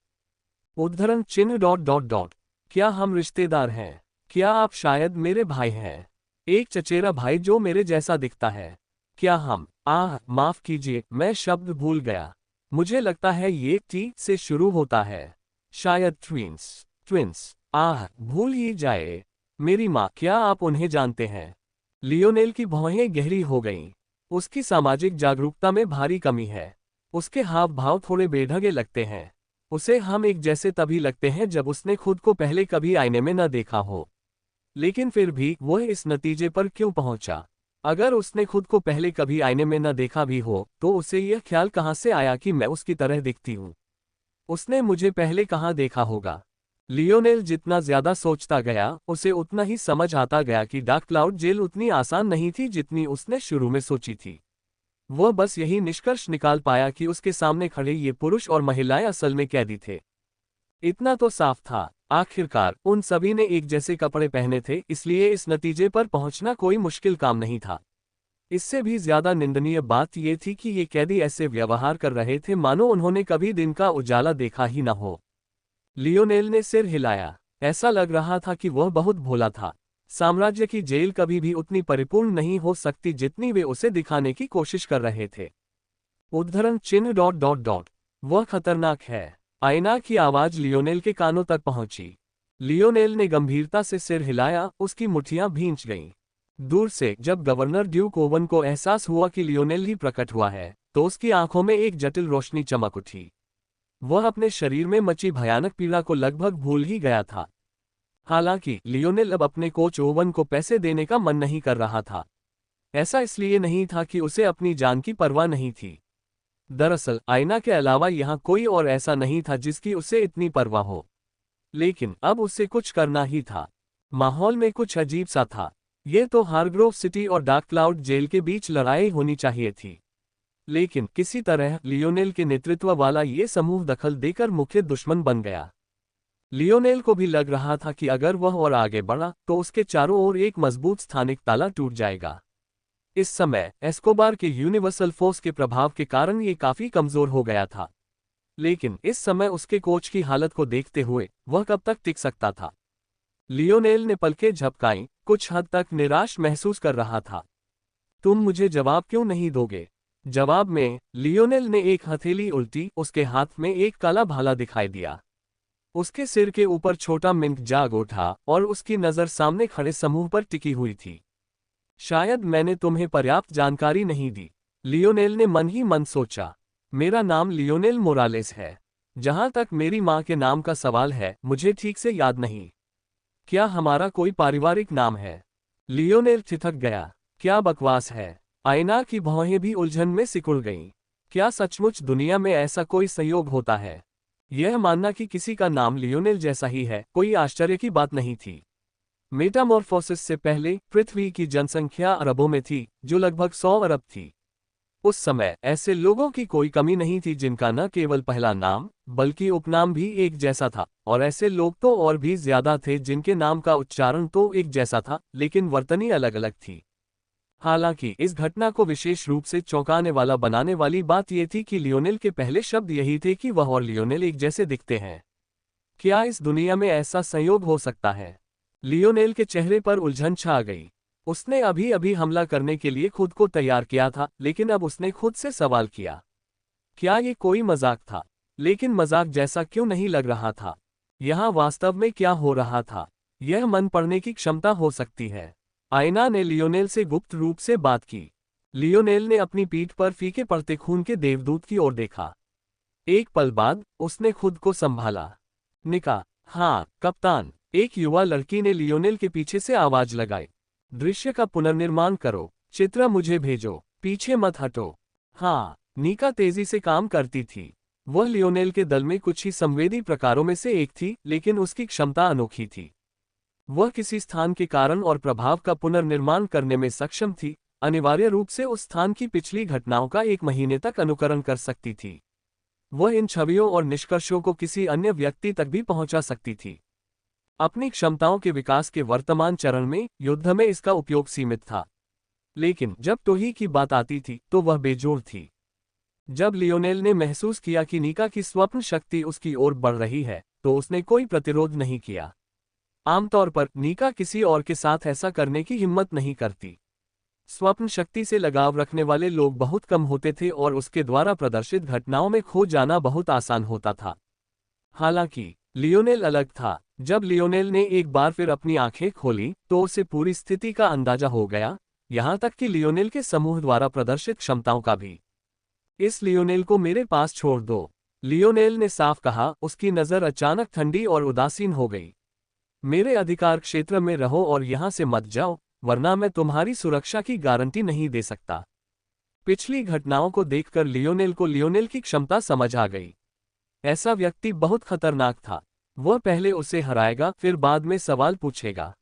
[SPEAKER 1] उद्धरण चिन्ह ... क्या हम रिश्तेदार हैं? क्या आप शायद मेरे भाई हैं? एक चचेरा भाई जो मेरे जैसा दिखता है। क्या हम... माफ कीजिए, मैं शब्द भूल गया। मुझे लगता है ये टी से शुरू होता है। शायद ट्विंस। भूल ही जाए। मेरी माँ, क्या आप उन्हें जानते हैं? लियोनेल की भौहें गहरी हो गईं। उसकी सामाजिक जागरूकता में भारी कमी है। उसके हाव भाव थोड़े बेढंगे लगते हैं। उसे हम एक जैसे तभी लगते हैं जब उसने खुद को पहले कभी आईने में न देखा हो। लेकिन फिर भी वह इस नतीजे पर क्यों पहुंचा? अगर उसने खुद को पहले कभी आईने में न देखा भी हो तो उसे यह ख्याल कहाँ से आया कि मैं उसकी तरह दिखती हूँ। उसने मुझे पहले कहाँ देखा होगा। लियोनेल जितना ज्यादा सोचता गया उसे उतना ही समझ आता गया कि डार्क क्लाउड जेल उतनी आसान नहीं थी जितनी उसने शुरू में सोची थी। वह बस यही निष्कर्ष निकाल पाया कि उसके सामने खड़े ये पुरुष और महिलाएं असल में कैदी थे। इतना तो साफ था, आखिरकार उन सभी ने एक जैसे कपड़े पहने थे, इसलिए इस नतीजे पर पहुंचना कोई मुश्किल काम नहीं था। इससे भी ज्यादा निंदनीय बात यह थी कि ये कैदी ऐसे व्यवहार कर रहे थे मानो उन्होंने कभी दिन का उजाला देखा ही न हो। लियोनेल ने सिर हिलाया। ऐसा लग रहा था कि वह बहुत भोला था। साम्राज्य की जेल कभी भी उतनी परिपूर्ण नहीं हो सकती जितनी वे उसे दिखाने की कोशिश कर रहे थे। उद्धरण चिन्ह ... वह खतरनाक है। आईना की आवाज लियोनेल के कानों तक पहुंची। लियोनेल ने गंभीरता से सिर हिलाया, उसकी मुट्ठियां भींच गईं। दूर से जब गवर्नर ड्यूक ओवन को एहसास हुआ कि लियोनेल ही प्रकट हुआ है तो उसकी आंखों में एक जटिल रोशनी चमक उठी। वह अपने शरीर में मची भयानक पीड़ा को लगभग भूल ही गया था। हालांकि लियोनेल अब अपने कोच ओवन को पैसे देने का मन नहीं कर रहा था। ऐसा इसलिए नहीं था कि उसे अपनी जान की परवाह नहीं थी। दरअसल आईना के अलावा यहाँ कोई और ऐसा नहीं था जिसकी उसे इतनी परवाह हो। लेकिन अब उसे कुछ करना ही था। माहौल में कुछ अजीब सा था। ये तो हार्ग्रोव सिटी और डार्क क्लाउड जेल के बीच लड़ाई होनी चाहिए थी। लेकिन किसी तरह लियोनेल के नेतृत्व वाला ये समूह दखल देकर मुख्य दुश्मन बन गया। लियोनेल को भी लग रहा था कि अगर वह और आगे बढ़ा तो उसके चारों ओर एक मजबूत स्थानिक ताला टूट जाएगा। इस समय एस्कोबार के यूनिवर्सल फोर्स के प्रभाव के कारण ये काफी कमजोर हो गया था। लेकिन इस समय उसके कोच की हालत को देखते हुए वह कब तक टिक सकता था। लियोनेल ने पलकें झपकाईं, कुछ हद तक निराश महसूस कर रहा था। तुम मुझे जवाब क्यों नहीं दोगे? जवाब में लियोनेल ने एक हथेली उल्टी, उसके हाथ में एक काला भाला दिखाई दिया। उसके सिर के ऊपर छोटा मिंक जाग उठा और उसकी नजर सामने खड़े समूह पर टिकी हुई थी। शायद मैंने तुम्हें पर्याप्त जानकारी नहीं दी, लियोनेल ने मन ही मन सोचा। मेरा नाम लियोनेल मोरालेस है। जहां तक मेरी मां के नाम का सवाल है, मुझे ठीक से याद नहीं। क्या हमारा कोई पारिवारिक नाम है? लियोनेल ठिठक गया। क्या बकवास है। आईना की भौहें भी उलझन में सिकुड़ गईं। क्या सचमुच दुनिया में ऐसा कोई संयोग होता है? यह मानना कि किसी का नाम लियोनेल जैसा ही है कोई आश्चर्य की बात नहीं थी। मेटामॉर्फोसिस से पहले पृथ्वी की जनसंख्या अरबों में थी, जो लगभग 100 अरब थी। उस समय ऐसे लोगों की कोई कमी नहीं थी जिनका न केवल पहला नाम बल्कि उपनाम भी एक जैसा था, और ऐसे लोग तो और भी ज्यादा थे जिनके नाम का उच्चारण तो एक जैसा था लेकिन वर्तनी अलग अलग थी। हालांकि इस घटना को विशेष रूप से चौंकाने वाला बनाने वाली बात यह थी कि लियोनेल के पहले शब्द यही थे कि वह और लियोनेल एक जैसे दिखते हैं। क्या इस दुनिया में ऐसा संयोग हो सकता है? लियोनेल के चेहरे पर उलझन छा गई। उसने अभी अभी हमला करने के लिए खुद को तैयार किया था, लेकिन अब उसने खुद से सवाल किया, क्या ये कोई मजाक था? लेकिन मजाक जैसा क्यों नहीं लग रहा था। यहाँ वास्तव में क्या हो रहा था? यह मन पढ़ने की क्षमता हो सकती है। आईना ने लियोनेल से गुप्त रूप से बात की। लियोनेल ने अपनी पीठ पर फीके पड़ते खून के देवदूत की ओर देखा। एक पल बाद उसने खुद को संभाला। निका, हाँ कप्तान। एक युवा लड़की ने लियोनेल के पीछे से आवाज लगाई। दृश्य का पुनर्निर्माण करो, चित्र मुझे भेजो, पीछे मत हटो। हाँ, निका तेजी से काम करती थी। वह लियोनेल के दल में कुछ ही संवेदी प्रकारों में से एक थी, लेकिन उसकी क्षमता अनोखी थी। वह किसी स्थान के कारण और प्रभाव का पुनर्निर्माण करने में सक्षम थी, अनिवार्य रूप से उस स्थान की पिछली घटनाओं का 1 महीने तक अनुकरण कर सकती थी। वह इन छवियों और निष्कर्षों को किसी अन्य व्यक्ति तक भी पहुंचा सकती थी। अपनी क्षमताओं के विकास के वर्तमान चरण में युद्ध में इसका उपयोग सीमित था, लेकिन जब टोही की बात आती थी तो वह बेजोड़ थी। जब लियोनेल ने महसूस किया कि निका की स्वप्न शक्ति उसकी ओर बढ़ रही है, तो उसने कोई प्रतिरोध नहीं किया। आमतौर पर निका किसी और के साथ ऐसा करने की हिम्मत नहीं करती। स्वप्न शक्ति से लगाव रखने वाले लोग बहुत कम होते थे और उसके द्वारा प्रदर्शित घटनाओं में खो जाना बहुत आसान होता था। हालांकि लियोनेल अलग था। जब लियोनेल ने एक बार फिर अपनी आंखें खोली तो उसे पूरी स्थिति का अंदाजा हो गया, यहां तक कि लियोनेल के समूह द्वारा प्रदर्शित क्षमताओं का भी। इस लियोनेल को मेरे पास छोड़ दो, लियोनेल ने साफ कहा। उसकी नजर अचानक ठंडी और उदासीन हो गई। मेरे अधिकार क्षेत्र में रहो और यहां से मत जाओ, वरना मैं तुम्हारी सुरक्षा की गारंटी नहीं दे सकता। पिछली घटनाओं को देखकर लियोनेल की क्षमता समझ आ गई। ऐसा व्यक्ति बहुत खतरनाक था। वह पहले उसे हराएगा, फिर बाद में सवाल पूछेगा।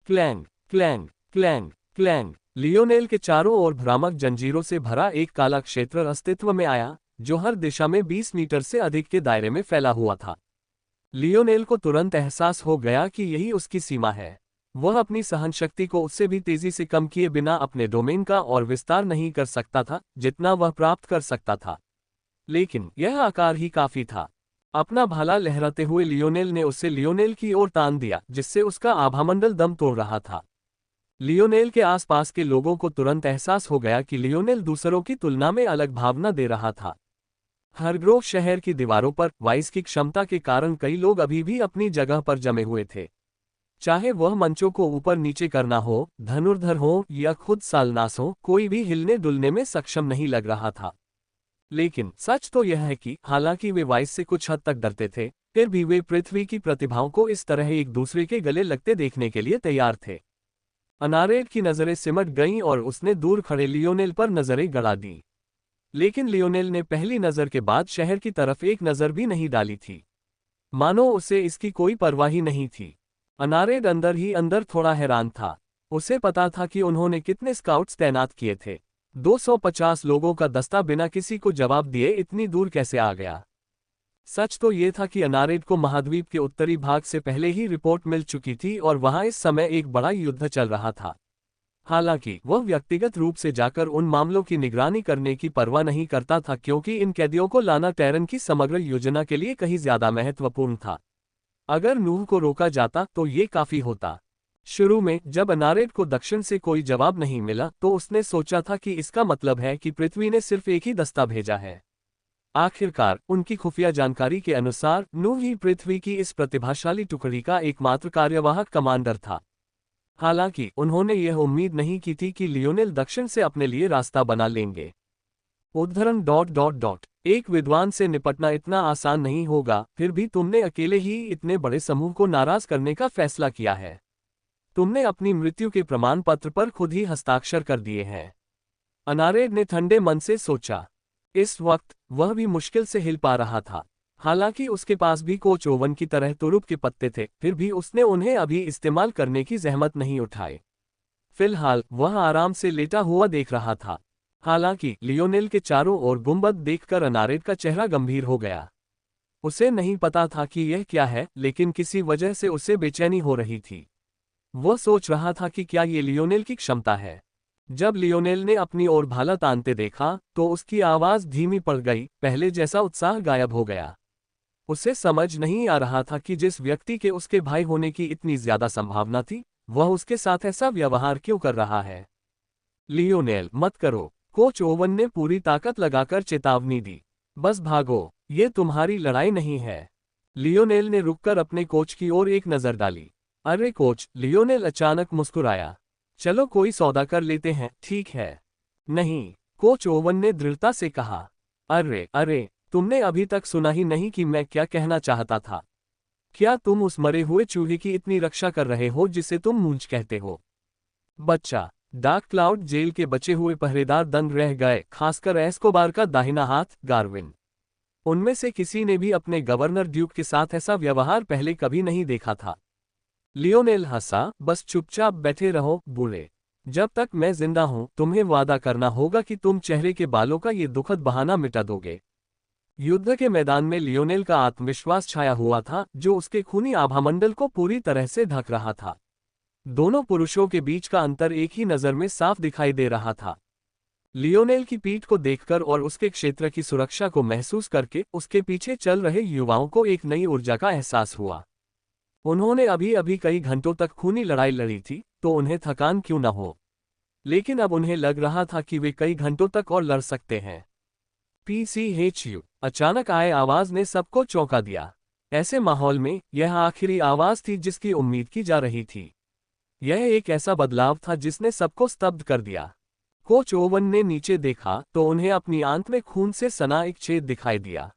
[SPEAKER 1] Clang clang clang clang. Lionel के चारों ओर भ्रामक जंजीरों से भरा एक काला क्षेत्र अस्तित्व में आया, जो हर दिशा में 20 मीटर से अधिक के दायरे में फैला हुआ था। लियोनेल को तुरंत एहसास हो गया कि यही उसकी सीमा है। वह अपनी सहनशक्ति को उससे भी तेजी से कम किए बिना अपने डोमेन का और विस्तार नहीं कर सकता था, जितना वह प्राप्त कर सकता था। लेकिन यह आकार ही काफी था। अपना भाला लहराते हुए लियोनेल ने उसे लियोनेल की ओर तान दिया, जिससे उसका आभामंडल दम तोड़ रहा था। लियोनेल के आसपास के लोगों को तुरंत एहसास हो गया कि लियोनेल दूसरों की तुलना में अलग भावना दे रहा था। हरग्रोव शहर की दीवारों पर वाइस की क्षमता के कारण कई लोग अभी भी अपनी जगह पर जमे हुए थे। चाहे वह मंचों को ऊपर नीचे करना हो, धनुर्धर हो या खुद सालनास हो, कोई भी हिलने डुलने में सक्षम नहीं लग रहा था। लेकिन सच तो यह है कि हालांकि वे वाइस से कुछ हद तक डरते थे, फिर भी वे पृथ्वी की प्रतिभाओं को इस तरह एक दूसरे के गले लगते देखने के लिए तैयार थे। अनारेड की नजरें सिमट गईं और उसने दूर खड़े लियोनेल पर नजरें गड़ा दी। लेकिन लियोनेल ने पहली नजर के बाद शहर की तरफ एक नजर भी नहीं डाली थी, मानो उसे इसकी कोई परवाह ही नहीं थी। अनारेड अंदर ही अंदर थोड़ा हैरान था। उसे पता था कि उन्होंने कितने स्काउट्स तैनात किए थे। 250 लोगों का दस्ता बिना किसी को जवाब दिए इतनी दूर कैसे आ गया? सच तो ये था कि अनारेड को महाद्वीप के उत्तरी भाग से पहले ही रिपोर्ट मिल चुकी थी और वहां इस समय एक बड़ा युद्ध चल रहा था। हालांकि वह व्यक्तिगत रूप से जाकर उन मामलों की निगरानी करने की परवाह नहीं करता था, क्योंकि इन कैदियों को लाना टेरन की समग्र योजना के लिए कहीं ज्यादा महत्वपूर्ण था। अगर नूह को रोका जाता तो ये काफी होता। शुरू में जब अनारेड को दक्षिण से कोई जवाब नहीं मिला, तो उसने सोचा था कि इसका मतलब है कि पृथ्वी ने सिर्फ एक ही दस्ता भेजा है। आखिरकार उनकी खुफिया जानकारी के अनुसार नूह ही पृथ्वी की इस प्रतिभाशाली टुकड़ी का एकमात्र कार्यवाहक कमांडर था। हालांकि उन्होंने यह उम्मीद नहीं की थी कि लियोनेल दक्षिण से अपने लिए रास्ता बना लेंगे। उद्धरण एक विद्वान से निपटना इतना आसान नहीं होगा, फिर भी तुमने अकेले ही इतने बड़े समूह को नाराज करने का फैसला किया है। तुमने अपनी मृत्यु के प्रमाण पत्र पर खुद ही हस्ताक्षर कर दिए हैं। अनारेड ने ठंडे मन से सोचा। इस वक्त वह भी मुश्किल से हिल पा रहा था। हालांकि उसके पास भी कोच ओवन की तरह तुरुप के पत्ते थे, फिर भी उसने उन्हें अभी इस्तेमाल करने की जहमत नहीं उठाई। फिलहाल वह आराम से लेटा हुआ देख रहा था। हालांकि लियोनेल के चारों ओर गुंबद देखकर अनारेड का चेहरा गंभीर हो गया। उसे नहीं पता था कि यह क्या है, लेकिन किसी वजह से उसे बेचैनी हो रही थी। वह सोच रहा था कि क्या ये लियोनेल की क्षमता है। जब लियोनेल ने अपनी ओर भाला तानते देखा तो उसकी आवाज धीमी पड़ गई, पहले जैसा उत्साह गायब हो गया। उसे समझ नहीं आ रहा था कि जिस व्यक्ति के उसके भाई होने की इतनी ज्यादा संभावना थी, वह उसके साथ ऐसा व्यवहार क्यों कर रहा है। लियोनेल, मत करो, कोच ओवन ने पूरी ताकत लगाकर चेतावनी दी। बस भागो, ये तुम्हारी लड़ाई नहीं है। लियोनेल ने रुककर अपने कोच की ओर एक नजर डाली। अरे कोच, लियोनेल अचानक मुस्कुराया। चलो कोई सौदा कर लेते हैं, ठीक है? नहीं, कोच ओवन ने दृढ़ता से कहा। अरे, तुमने अभी तक सुना ही नहीं कि मैं क्या कहना चाहता था। क्या तुम उस मरे हुए चूहे की इतनी रक्षा कर रहे हो जिसे तुम मूंछ कहते हो? बच्चा, डार्क क्लाउड जेल के बचे हुए पहरेदार दंग रह गए, खासकर एस्कोबार का दाहिना हाथ गार्विन। उनमें से किसी ने भी अपने गवर्नर ड्यूक के साथ ऐसा व्यवहार पहले कभी नहीं देखा था। लियोनेल हंसा। बस चुपचाप बैठे रहो बूढ़े। जब तक मैं जिंदा हूं, तुम्हें वादा करना होगा कि तुम चेहरे के बालों का ये दुखद बहाना मिटा दोगे। युद्ध के मैदान में लियोनेल का आत्मविश्वास छाया हुआ था, जो उसके खूनी आभामंडल को पूरी तरह से ढक रहा था। दोनों पुरुषों के बीच का अंतर एक ही नज़र में साफ दिखाई दे रहा था। लियोनेल की पीठ को देखकर और उसके क्षेत्र की सुरक्षा को महसूस करके उसके पीछे चल रहे युवाओं को एक नई ऊर्जा का एहसास हुआ। उन्होंने अभी अभी कई घंटों तक खूनी लड़ाई लड़ी थी, तो उन्हें थकान क्यों न हो, लेकिन अब उन्हें लग रहा था कि वे कई घंटों तक और लड़ सकते हैं। PCHU, अचानक आए आवाज ने सबको चौंका दिया। ऐसे माहौल में यह आखिरी आवाज थी जिसकी उम्मीद की जा रही थी। यह एक ऐसा बदलाव था जिसने सबको स्तब्ध कर दिया। कोच ओवन ने नीचे देखा तो उन्हें अपनी आंत में खून से सना एक छेद दिखाई दिया।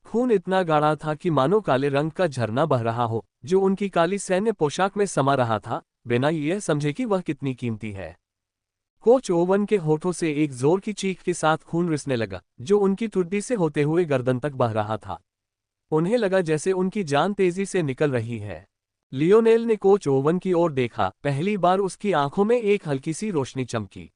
[SPEAKER 1] खून इतना गाढ़ा था कि मानो काले रंग का झरना बह रहा हो, जो उनकी काली सैन्य पोशाक में समा रहा था, बिना यह समझे कि वह कितनी कीमती है। कोच ओवन के होठों से एक जोर की चीख के साथ खून रिसने लगा, जो उनकी ठुड्डी से होते हुए गर्दन तक बह रहा था। उन्हें लगा जैसे उनकी जान तेजी से निकल रही है। लियोनेल ने कोच ओवन की ओर देखा। पहली बार उसकी आंखों में एक हल्की सी रोशनी चमकी,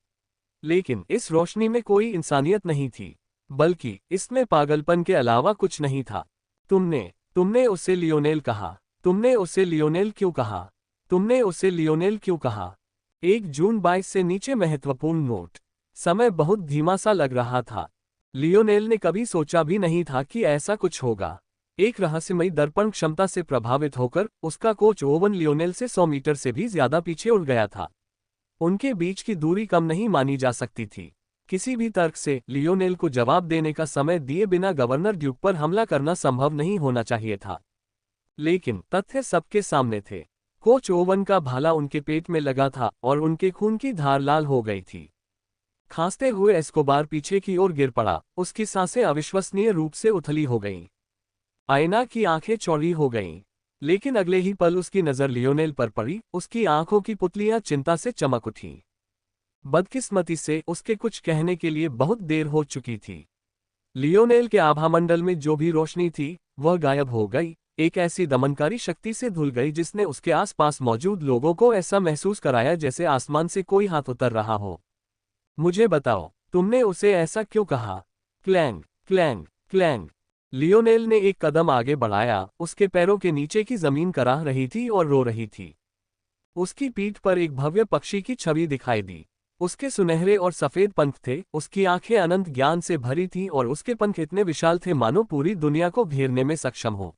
[SPEAKER 1] लेकिन इस रोशनी में कोई इंसानियत नहीं थी, बल्कि इसमें पागलपन के अलावा कुछ नहीं था। तुमने उसे लियोनेल कहा। तुमने उसे लियोनेल क्यों कहा? तुमने उसे लियोनेल क्यों कहा? 1 जून 22 से नीचे महत्वपूर्ण नोट। समय बहुत धीमा सा लग रहा था। लियोनेल ने कभी सोचा भी नहीं था कि ऐसा कुछ होगा। एक रहस्यमयी दर्पण क्षमता से प्रभावित होकर उसका कोच ओवन लियोनेल से 100 मीटर से भी ज्यादा पीछे उड़ गया था। उनके बीच की दूरी कम नहीं मानी जा सकती थी। किसी भी तर्क से लियोनेल को जवाब देने का समय दिए बिना गवर्नर ड्यूक पर हमला करना संभव नहीं होना चाहिए था। लेकिन तथ्य सबके सामने थे। कोच ओवन का भाला उनके पेट में लगा था और उनके खून की धार लाल हो गई थी। खांसते हुए एस्कोबार पीछे की ओर गिर पड़ा। उसकी सांसें अविश्वसनीय रूप से उथली हो गईं। आयना की आंखें चौड़ी हो गईं, लेकिन अगले ही पल उसकी नजर लियोनेल पर पड़ी। उसकी आंखों की पुतलियां चिंता से चमक उठीं। बदकिस्मती से उसके कुछ कहने के लिए बहुत देर हो चुकी थी। लियोनेल के आभामंडल में जो भी रोशनी थी वह गायब हो गई, एक ऐसी दमनकारी शक्ति से धुल गई जिसने उसके आसपास मौजूद लोगों को ऐसा महसूस कराया जैसे आसमान से कोई हाथ उतर रहा हो। मुझे बताओ, तुमने उसे ऐसा क्यों कहा? Clang clang clang. लियोनेल ने एक कदम आगे बढ़ाया। उसके पैरों के नीचे की जमीन कराह रही थी और रो रही थी। उसकी पीठ पर एक भव्य पक्षी की छवि दिखाई दी। उसके सुनहरे और सफेद पंख थे। उसकी आंखें अनंत ज्ञान से भरी थीं और उसके पंख इतने विशाल थे मानो पूरी दुनिया को घेरने में सक्षम हो।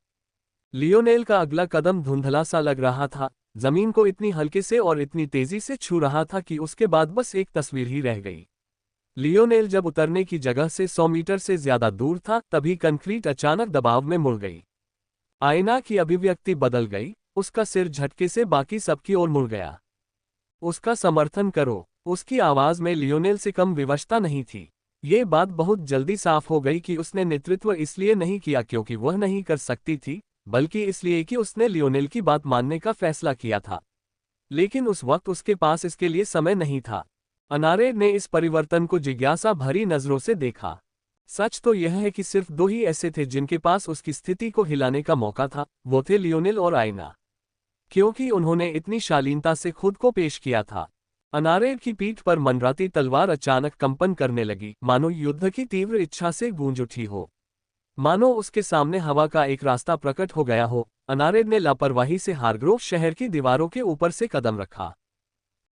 [SPEAKER 1] लियोनेल का अगला कदम धुंधला सा लग रहा था, जमीन को इतनी हल्के से और इतनी तेजी से छू रहा था कि उसके बाद बस एक तस्वीर ही रह गई। लियोनेल जब उतरने की जगह से 100 मीटर से ज्यादा दूर था, तभी कंक्रीट अचानक दबाव में मुड़ गई। आयना की अभिव्यक्ति बदल गई। उसका सिर झटके से बाकी सबकी ओर मुड़ गया। उसका समर्थन करो। उसकी आवाज में लियोनेल से कम विवशता नहीं थी। ये बात बहुत जल्दी साफ हो गई कि उसने नेतृत्व इसलिए नहीं किया क्योंकि वह नहीं कर सकती थी, बल्कि इसलिए कि उसने लियोनेल की बात मानने का फैसला किया था। लेकिन उस वक्त उसके पास इसके लिए समय नहीं था। अनारे ने इस परिवर्तन को जिज्ञासा भरी नजरों से देखा। सच तो यह है कि सिर्फ 2 ही ऐसे थे जिनके पास उसकी स्थिति को हिलाने का मौका था, वो थे लियोनेल और आयना। क्योंकि उन्होंने इतनी शालीनता से खुद को पेश किया था। अनारे की पीठ पर मंडराती तलवार अचानक कंपन करने लगी, मानो युद्ध की तीव्र इच्छा से गूंज उठी हो। मानो उसके सामने हवा का एक रास्ता प्रकट हो गया हो। अनारे ने लापरवाही से हारग्रोव शहर की दीवारों के ऊपर से कदम रखा।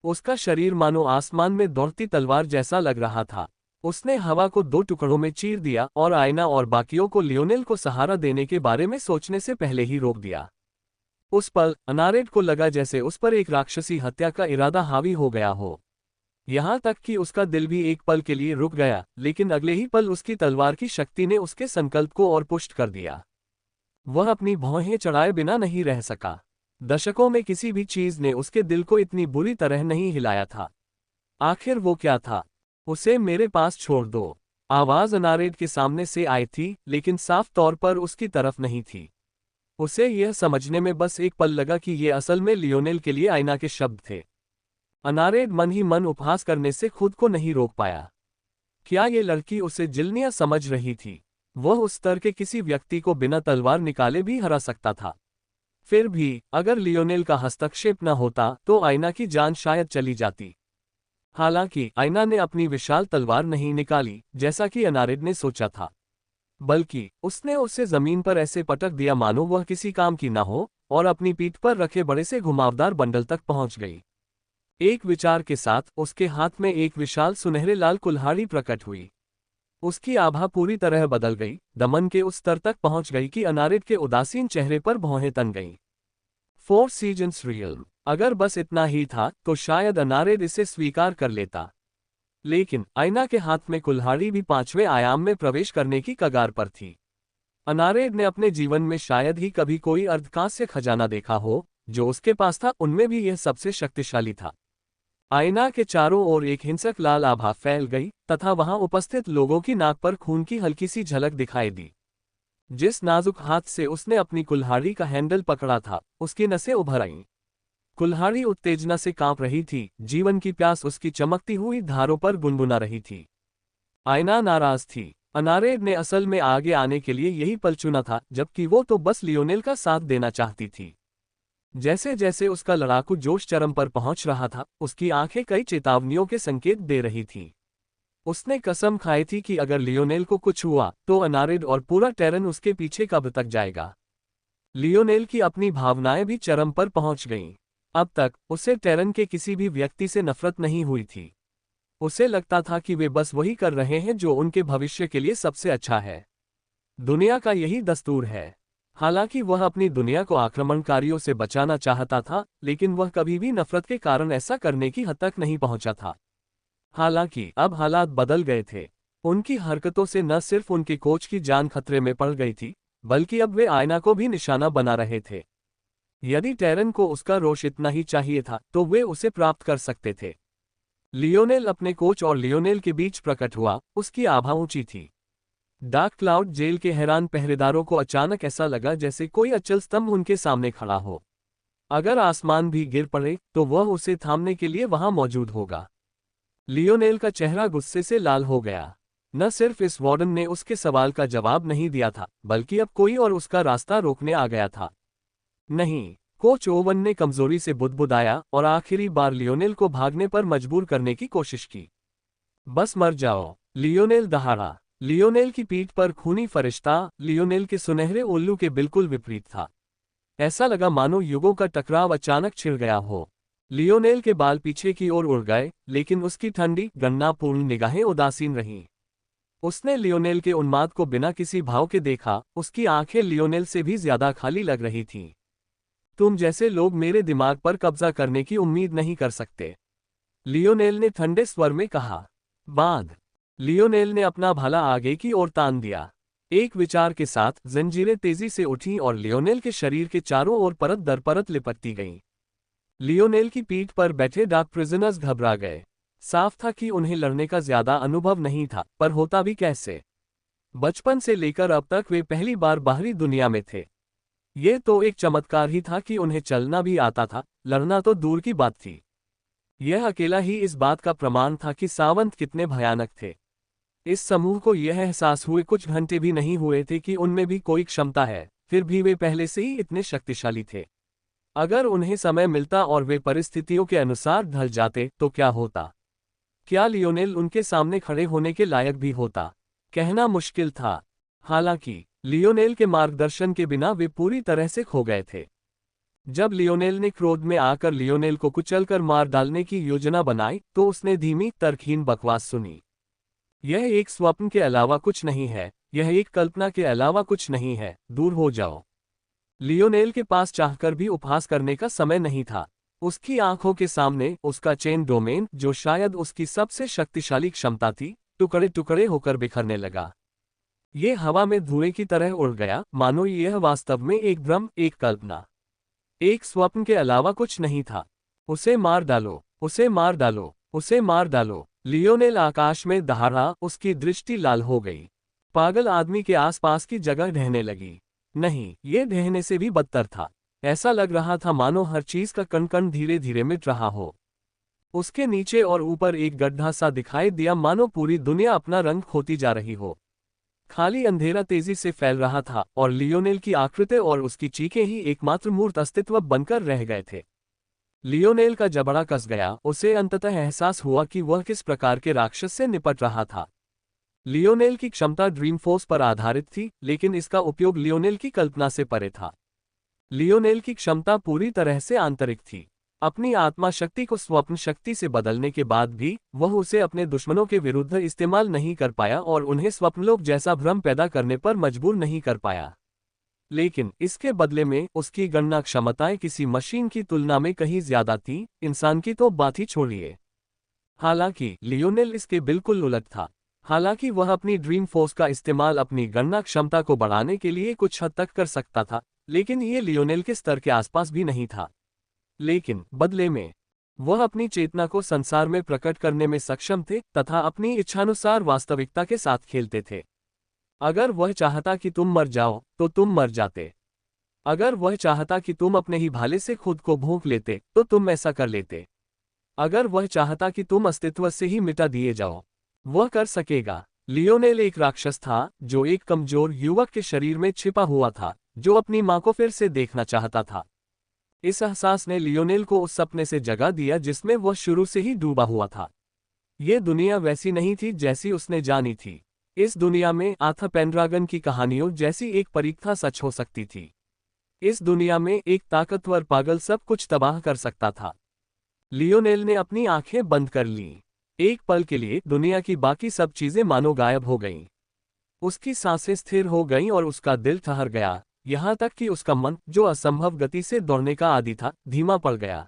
[SPEAKER 1] उसका शरीर मानो आसमान में दौड़ती तलवार जैसा लग रहा था। उसने हवा को 2 टुकड़ों में चीर दिया और आयना और बाकियों को लियोनेल को सहारा देने के बारे में सोचने से पहले ही रोक दिया। उस पल अनारेट को लगा जैसे उस पर एक राक्षसी हत्या का इरादा हावी हो गया हो। यहां तक कि उसका दिल भी एक पल के लिए रुक गया, लेकिन अगले ही पल उसकी तलवार की शक्ति ने उसके संकल्प को और पुष्ट कर दिया। वह अपनी भौहें चढ़ाए बिना नहीं रह सका। दशकों में किसी भी चीज ने उसके दिल को इतनी बुरी तरह नहीं हिलाया था। आखिर वो क्या था? उसे मेरे पास छोड़ दो। आवाज अनारेट के सामने से आई थी, लेकिन साफ तौर पर उसकी तरफ नहीं थी। उसे यह समझने में बस एक पल लगा कि ये असल में लियोनेल के लिए आयना के शब्द थे। अनारेट मन ही मन उपहास करने से खुद को नहीं रोक पाया। क्या ये लड़की उसे जिल्निया समझ रही थी? वह उस स्तर के किसी व्यक्ति को बिना तलवार निकाले भी हरा सकता था। फिर भी अगर लियोनेल का हस्तक्षेप न होता तो आयना की जान शायद चली जाती। हालांकि आयना ने अपनी विशाल तलवार नहीं निकाली जैसा कि अनारेट ने सोचा था, बल्कि उसने उसे जमीन पर ऐसे पटक दिया मानो वह किसी काम की न हो, और अपनी पीठ पर रखे बड़े से घुमावदार बंडल तक पहुंच गई। एक विचार के साथ उसके हाथ में एक विशाल सुनहरे लाल कुल्हाड़ी प्रकट हुई। उसकी आभा पूरी तरह बदल गई, दमन के उस स्तर तक पहुंच गई कि अनारेट के उदासीन चेहरे पर भौहें तन गईं। 4 सीजन्स रियल। अगर बस इतना ही था तो शायद अनारेट इसे स्वीकार कर लेता, लेकिन आयना के हाथ में कुल्हाड़ी भी 5वें आयाम में प्रवेश करने की कगार पर थी। अनारेट ने अपने जीवन में शायद ही कभी कोई अर्धकांस्य खजाना देखा हो, जो उसके पास था उनमें भी यह सबसे शक्तिशाली था। आयना के चारों ओर एक हिंसक लाल आभा फैल गई तथा वहां उपस्थित लोगों की नाक पर खून की हल्की सी झलक दिखाई दी। जिस नाजुक हाथ से उसने अपनी कुल्हाड़ी का हैंडल पकड़ा था, उसकी नसें उभर आईं। कुल्हाड़ी उत्तेजना से कांप रही थी, जीवन की प्यास उसकी चमकती हुई धारों पर गुनगुना रही थी। आयना नाराज थी। अनारेड ने असल में आगे आने के लिए यही पल चुना था, जबकि वो तो बस लियोनेल का साथ देना चाहती थी। जैसे जैसे उसका लड़ाकू जोश चरम पर पहुंच रहा था, उसकी आंखें कई चेतावनियों के संकेत दे रही थीं। उसने कसम खाई थी कि अगर लियोनेल को कुछ हुआ तो अनारेड और पूरा टेरन उसके पीछे कब तक जाएगा। लियोनेल की अपनी भावनाएं भी चरम पर पहुंच गईं। अब तक उसे टेरन के किसी भी व्यक्ति से नफरत नहीं हुई थी। उसे लगता था कि वे बस वही कर रहे हैं जो उनके भविष्य के लिए सबसे अच्छा है। दुनिया का यही दस्तूर है। हालांकि वह अपनी दुनिया को आक्रमणकारियों से बचाना चाहता था, लेकिन वह कभी भी नफरत के कारण ऐसा करने की हद तक नहीं पहुंचा था। हालांकि अब हालात बदल गए थे। उनकी हरकतों से न सिर्फ उनके कोच की जान खतरे में पड़ गई थी, बल्कि अब वे आयना को भी निशाना बना रहे थे। यदि टेरन को उसका रोष इतना ही चाहिए था तो वे उसे प्राप्त कर सकते थे। लियोनेल अपने कोच और लियोनेल के बीच प्रकट हुआ, उसकी आभा ऊंची थी। डार्क क्लाउड जेल के हैरान पहरेदारों को अचानक ऐसा लगा जैसे कोई अचल स्तंभ उनके सामने खड़ा हो। अगर आसमान भी गिर पड़े तो वह उसे थामने के लिए वहां मौजूद होगा। लियोनेल का चेहरा गुस्से से लाल हो गया। न सिर्फ इस वार्डन ने उसके सवाल का जवाब नहीं दिया था, बल्कि अब कोई और उसका रास्ता रोकने आ गया था। नहीं, कोच ओवन ने कमजोरी से बुदबुदाया और आखिरी बार लियोनेल को भागने पर मजबूर करने की कोशिश की। बस मर जाओ, लियोनेल दहाड़ा। लियोनेल की पीठ पर खूनी फरिश्ता लियोनेल के सुनहरे उल्लू के बिल्कुल विपरीत था। ऐसा लगा मानो युगों का टकराव अचानक छिड़ गया हो। लियोनेल के बाल पीछे की ओर उड़ गए, लेकिन उसकी ठंडी गणनापूर्ण निगाहें उदासीन रहीं। उसने लियोनेल के उन्माद को बिना किसी भाव के देखा, उसकी आंखें लियोनेल से भी ज्यादा खाली लग रही थीं। तुम जैसे लोग मेरे दिमाग पर कब्जा करने की उम्मीद नहीं कर सकते, लियोनेल ने ठंडे स्वर में कहा। बाद लियोनेल ने अपना भाला आगे की ओर तान दिया। एक विचार के साथ जंजीरें तेजी से उठीं और लियोनेल के शरीर के चारों ओर परत दर परत लिपटती गईं। लियोनेल की पीठ पर बैठे डार्क प्रिजनर्स घबरा गए। साफ था कि उन्हें लड़ने का ज्यादा अनुभव नहीं था, पर होता भी कैसे। बचपन से लेकर अब तक वे पहली बार बाहरी दुनिया में थे। ये तो एक चमत्कार ही था कि उन्हें चलना भी आता था, लड़ना तो दूर की बात थी। यह अकेला ही इस बात का प्रमाण था कि सावंत कितने भयानक थे। इस समूह को यह एहसास हुए कुछ घंटे भी नहीं हुए थे कि उनमें भी कोई क्षमता है, फिर भी वे पहले से ही इतने शक्तिशाली थे। अगर उन्हें समय मिलता और वे परिस्थितियों के अनुसार ढल जाते तो क्या होता? क्या लियोनेल उनके सामने खड़े होने के लायक भी होता? कहना मुश्किल था। हालांकि लियोनेल के मार्गदर्शन के बिना वे पूरी तरह से खो गए थे। जब लियोनेल ने क्रोध में आकर लियोनेल को कुचलकर मार डालने की योजना बनाई तो उसने धीमी तर्कहीन बकवास सुनी। यह एक स्वप्न के अलावा कुछ नहीं है, यह एक कल्पना के अलावा कुछ नहीं है, दूर हो जाओ। लियोनेल के पास चाहकर भी उपहास करने का समय नहीं था। उसकी आंखों के सामने उसका चेन डोमेन, जो शायद उसकी सबसे शक्तिशाली क्षमता थी, टुकड़े टुकड़े होकर बिखरने लगा। ये हवा में धुएं की तरह उड़ गया, मानो यह वास्तव में एक भ्रम, एक कल्पना, एक स्वप्न के अलावा कुछ नहीं था। उसे मार डालो, उसे मार डालो, उसे मार डालो। लियोनेल आकाश में दहाड़ा, उसकी दृष्टि लाल हो गई। पागल आदमी के आसपास की जगह ढहने लगी। नहीं, ये ढहने से भी बदतर था। ऐसा लग रहा था मानो हर चीज का कण कण धीरे धीरे मिट रहा हो। उसके नीचे और ऊपर एक गड्ढा सा दिखाई दिया, मानो पूरी दुनिया अपना रंग खोती जा रही हो। खाली अंधेरा तेजी से फैल रहा था और लियोनेल की आकृति और उसकी चीखें ही एकमात्र मूर्त अस्तित्व बनकर रह गए थे। लियोनेल का जबड़ा कस गया। उसे अंततः एहसास हुआ कि वह किस प्रकार के राक्षस से निपट रहा था। लियोनेल की क्षमता ड्रीम फोर्स पर आधारित थी, लेकिन इसका उपयोग लियोनेल की कल्पना से परे था। लियोनेल की क्षमता पूरी तरह से आंतरिक थी। अपनी आत्मा शक्ति को स्वप्न शक्ति से बदलने के बाद भी वह उसे अपने दुश्मनों के विरुद्ध इस्तेमाल नहीं कर पाया और उन्हें स्वप्नलोक जैसा भ्रम पैदा करने पर मजबूर नहीं कर पाया। लेकिन इसके बदले में उसकी गणना क्षमताएं किसी मशीन की तुलना में कहीं ज्यादा थी, इंसान की तो बात ही छोड़िए। हालांकि लियोनेल इसके बिल्कुल उलट था। हालांकि वह अपनी ड्रीम फोर्स का इस्तेमाल अपनी गणना क्षमता को बढ़ाने के लिए कुछ हद तक कर सकता था, लेकिन ये लियोनेल के स्तर के आसपास भी नहीं था। लेकिन बदले में वह अपनी चेतना को संसार में प्रकट करने में सक्षम थे तथा अपनी इच्छानुसार वास्तविकता के साथ खेलते थे। अगर वह चाहता कि तुम मर जाओ तो तुम मर जाते। अगर वह चाहता कि तुम अपने ही भाले से खुद को भूख लेते तो तुम ऐसा कर लेते। अगर वह चाहता कि तुम अस्तित्व से ही मिटा दिए जाओ, वह कर सकेगा। लियोनेल एक राक्षस था जो एक कमजोर युवक के शरीर में छिपा हुआ था, जो अपनी मां को फिर से देखना चाहता था। इस एहसास ने लियोनेल को उस सपने से जगा दिया जिसमें वह शुरू से ही डूबा हुआ था। ये दुनिया वैसी नहीं थी जैसी उसने जानी थी। इस दुनिया में आर्थर पेनड्रागन की कहानियों जैसी एक परीक्षा सच हो सकती थी। इस दुनिया में एक ताकतवर पागल सब कुछ तबाह कर सकता था। लियोनेल ने अपनी आंखें बंद कर लीं। एक पल के लिए दुनिया की बाकी सब चीजें मानो गायब हो गईं। उसकी सांसें स्थिर हो गईं और उसका दिल ठहर गया, यहां तक कि उसका मन, जो असंभव गति से दौड़ने का आदी था, धीमा पड़ गया।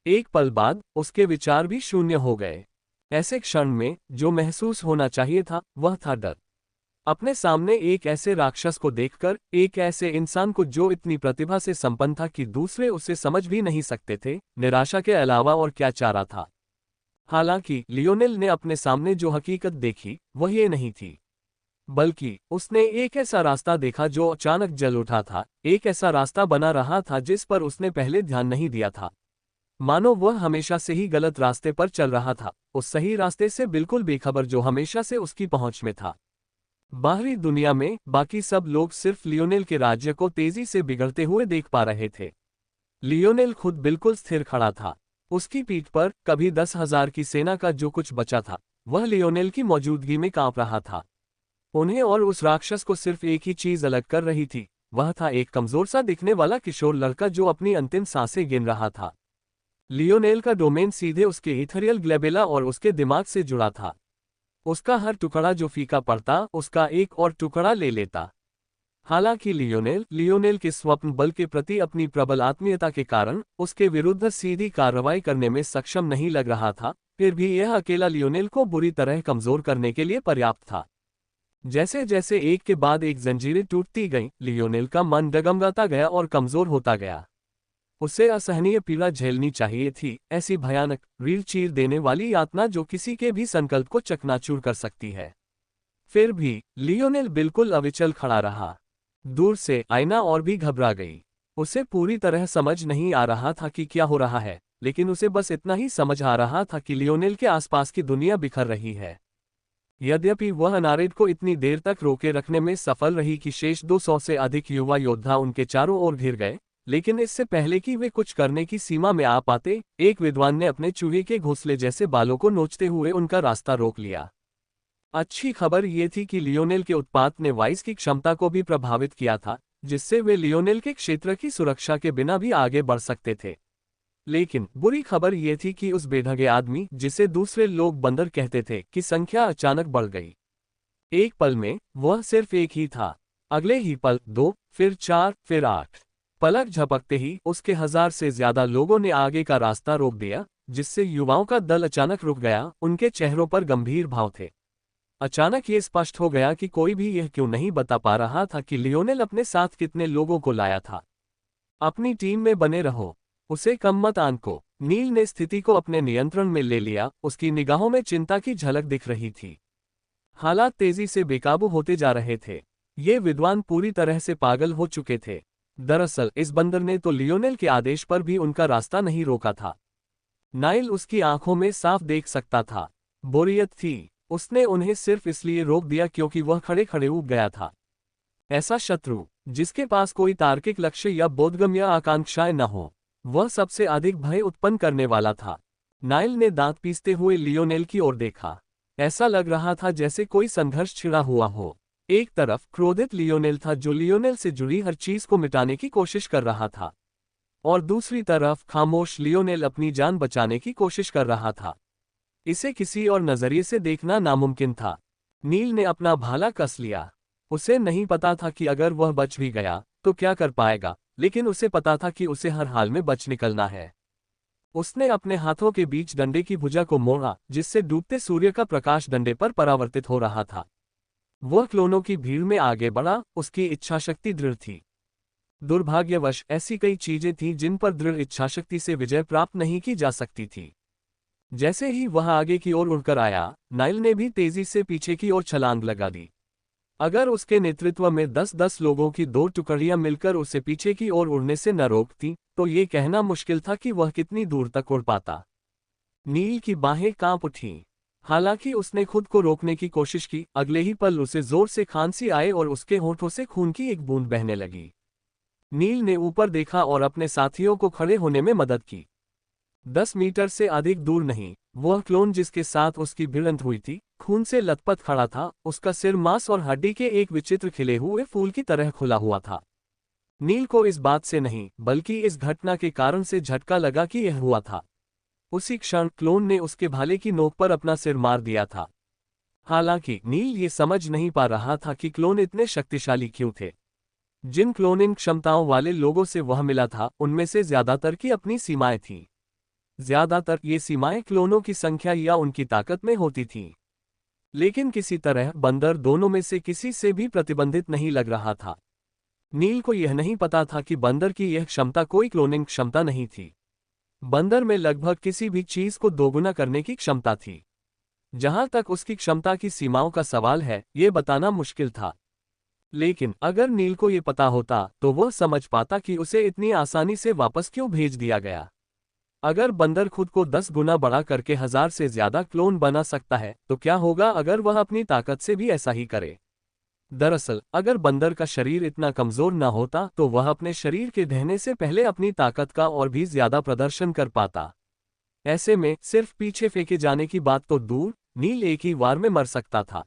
[SPEAKER 1] एक पल बाद उसके विचार भी शून्य हो गए। ऐसे क्षण में जो महसूस होना चाहिए था वह था डर। अपने सामने एक ऐसे राक्षस को देखकर, एक ऐसे इंसान को जो इतनी प्रतिभा से संपन्न था कि दूसरे उसे समझ भी नहीं सकते थे, निराशा के अलावा और क्या चारा था। हालांकि लियोनेल ने अपने सामने जो हकीकत देखी वह ये नहीं थी, बल्कि उसने एक ऐसा रास्ता देखा जो अचानक जल उठा था, एक ऐसा रास्ता बना रहा था जिस पर उसने पहले ध्यान नहीं दिया था। मानो वह हमेशा से ही गलत रास्ते पर चल रहा था, उस सही रास्ते से बिल्कुल बेखबर जो हमेशा से उसकी पहुंच में था। बाहरी दुनिया में बाकी सब लोग सिर्फ लियोनेल के राज्य को तेजी से बिगड़ते हुए देख पा रहे थे। लियोनेल खुद बिल्कुल स्थिर खड़ा था। उसकी पीठ पर कभी 10,000 की सेना का जो कुछ बचा था वह लियोनेल की मौजूदगी में कांप रहा था। उन्हें और उस राक्षस को सिर्फ एक ही चीज अलग कर रही थी, वह था एक कमजोर सा दिखने वाला किशोर लड़का जो अपनी अंतिम सांसें गिन रहा था। लियोनेल का डोमेन सीधे उसके इथेरियल ग्लेबेला और उसके दिमाग से जुड़ा था। उसका हर टुकड़ा जो फीका पड़ता उसका एक और टुकड़ा ले लेता। हालांकि लियोनेल के स्वप्न बल के प्रति अपनी प्रबल आत्मीयता के कारण उसके विरुद्ध सीधी कार्रवाई करने में सक्षम नहीं लग रहा था, फिर भी यह अकेला लियोनेल को बुरी तरह कमजोर करने के लिए पर्याप्त था। जैसे जैसे एक के बाद एक जंजीरें टूटती गईं, लियोनेल का मन डगमगाता गया और कमजोर होता गया। उसे असहनीय पीड़ा झेलनी चाहिए थी, ऐसी भयानक, रीढ़ चीर देने वाली यातना जो किसी के भी संकल्प को चकनाचूर कर सकती है। फिर भी लियोनेल बिल्कुल अविचल खड़ा रहा। दूर से आईना और भी घबरा गई। उसे पूरी तरह समझ नहीं आ रहा था कि क्या हो रहा है, लेकिन उसे बस इतना ही समझ आ रहा था कि लियोनेल के आसपास की दुनिया बिखर रही है। यद्यपि वह अनारेड को इतनी देर तक रोके रखने में सफल रही कि शेष 200 से अधिक युवा योद्धा उनके चारों ओर घिर गए, लेकिन इससे पहले कि वे कुछ करने की सीमा में आ पाते, एक विद्वान ने अपने चूहे के घोंसले जैसे बालों को नोचते हुए उनका रास्ता रोक लिया। अच्छी खबर ये थी कि लियोनेल के उत्पात ने वाइस की क्षमता को भी प्रभावित किया था, जिससे वे लियोनेल के क्षेत्र की सुरक्षा के बिना भी आगे बढ़ सकते थे। लेकिन बुरी खबर ये थी कि उस बेढंगे आदमी, जिसे दूसरे लोग बंदर कहते थे, की संख्या अचानक बढ़ गई। एक पल में वह सिर्फ एक ही था, अगले ही पल 2, फिर 4, फिर 8। पलक झपकते ही उसके 1000 से ज्यादा लोगों ने आगे का रास्ता रोक दिया, जिससे युवाओं का दल अचानक रुक गया। उनके चेहरों पर गंभीर भाव थे। अचानक ये स्पष्ट हो गया कि कोई भी यह क्यों नहीं बता पा रहा था कि लियोनेल अपने साथ कितने लोगों को लाया था। अपनी टीम में बने रहो, उसे कम मत आंको। नील ने स्थिति को अपने नियंत्रण में ले लिया, उसकी निगाहों में चिंता की झलक दिख रही थी। हालात तेजी से बेकाबू होते जा रहे थे। ये विद्वान पूरी तरह से पागल हो चुके थे। दरअसल इस बंदर ने तो लियोनेल के आदेश पर भी उनका रास्ता नहीं रोका था। नाइल उसकी आंखों में साफ देख सकता था। बोरियत थी। उसने उन्हें सिर्फ इसलिए रोक दिया क्योंकि वह खड़े खड़े उब गया था। ऐसा शत्रु जिसके पास कोई तार्किक लक्ष्य या बोधगम्य आकांक्षाएं न हो, वह सबसे अधिक भय उत्पन्न करने वाला था। नाइल ने दांत पीसते हुए लियोनेल की ओर देखा। ऐसा लग रहा था जैसे कोई संघर्ष छिड़ा हुआ हो। एक तरफ क्रोधित लियोनेल था जो लियोनेल से जुड़ी हर चीज को मिटाने की कोशिश कर रहा था, और दूसरी तरफ खामोश लियोनेल अपनी जान बचाने की कोशिश कर रहा था। इसे किसी और नजरिए से देखना नामुमकिन था। नील ने अपना भाला कस लिया। उसे नहीं पता था कि अगर वह बच भी गया तो क्या कर पाएगा, लेकिन उसे पता था कि उसे हर हाल में बच निकलना है। उसने अपने हाथों के बीच डंडे की भुजा को मोड़ा, जिससे डूबते सूर्य का प्रकाश डंडे पर परावर्तित हो रहा था। वह क्लोनों की भीड़ में आगे बढ़ा। उसकी इच्छाशक्ति दृढ़ थी। दुर्भाग्यवश ऐसी कई चीजें थीं जिन पर दृढ़ इच्छाशक्ति से विजय प्राप्त नहीं की जा सकती थी। जैसे ही वह आगे की ओर उड़कर आया, नाइल ने भी तेजी से पीछे की ओर छलांग लगा दी। अगर उसके नेतृत्व में 10-10 लोगों की 2 टुकड़ियां मिलकर उसे पीछे की ओर उड़ने से न रोकती, तो ये कहना मुश्किल था कि वह कितनी दूर तक उड़ पाता। नील की बाहें कांप उठीं। हालांकि उसने खुद को रोकने की कोशिश की, अगले ही पल उसे जोर से खांसी आए और उसके होठों से खून की एक बूंद बहने लगी। नील ने ऊपर देखा और अपने साथियों को खड़े होने में मदद की। 10 मीटर से अधिक दूर नहीं, वह क्लोन जिसके साथ उसकी भिड़ंत हुई थी, खून से लथपथ खड़ा था। उसका सिर मांस और हड्डी के एक विचित्र खिले हुए फूल की तरह खुला हुआ था। नील को इस बात से नहीं, बल्कि इस घटना के कारण से झटका लगा कि यह हुआ था। उसी क्षण क्लोन ने उसके भाले की नोक पर अपना सिर मार दिया था। हालांकि नील ये समझ नहीं पा रहा था कि क्लोन इतने शक्तिशाली क्यों थे। जिन क्लोनिंग क्षमताओं वाले लोगों से वह मिला था, उनमें से ज्यादातर की अपनी सीमाएं थीं। ज्यादातर ये सीमाएं क्लोनों की संख्या या उनकी ताकत में होती थीं। लेकिन किसी तरह बंदर दोनों में से किसी से भी प्रतिबंधित नहीं लग रहा था। नील को यह नहीं पता था कि बंदर की यह क्षमता कोई क्लोनिंग क्षमता नहीं थी। बंदर में लगभग किसी भी चीज को दोगुना करने की क्षमता थी। जहां तक उसकी क्षमता की सीमाओं का सवाल है, ये बताना मुश्किल था। लेकिन अगर नील को ये पता होता तो वह समझ पाता कि उसे इतनी आसानी से वापस क्यों भेज दिया गया। अगर बंदर खुद को 10 गुना बड़ा करके 1000 से ज्यादा क्लोन बना सकता है, तो क्या होगा अगर वह अपनी ताकत से भी ऐसा ही करे। दरअसल अगर बंदर का शरीर इतना कमजोर न होता तो वह अपने शरीर के ढहने से पहले अपनी ताकत का और भी ज्यादा प्रदर्शन कर पाता। ऐसे में सिर्फ पीछे फेंके जाने की बात तो दूर, नील एक ही वार में मर सकता था।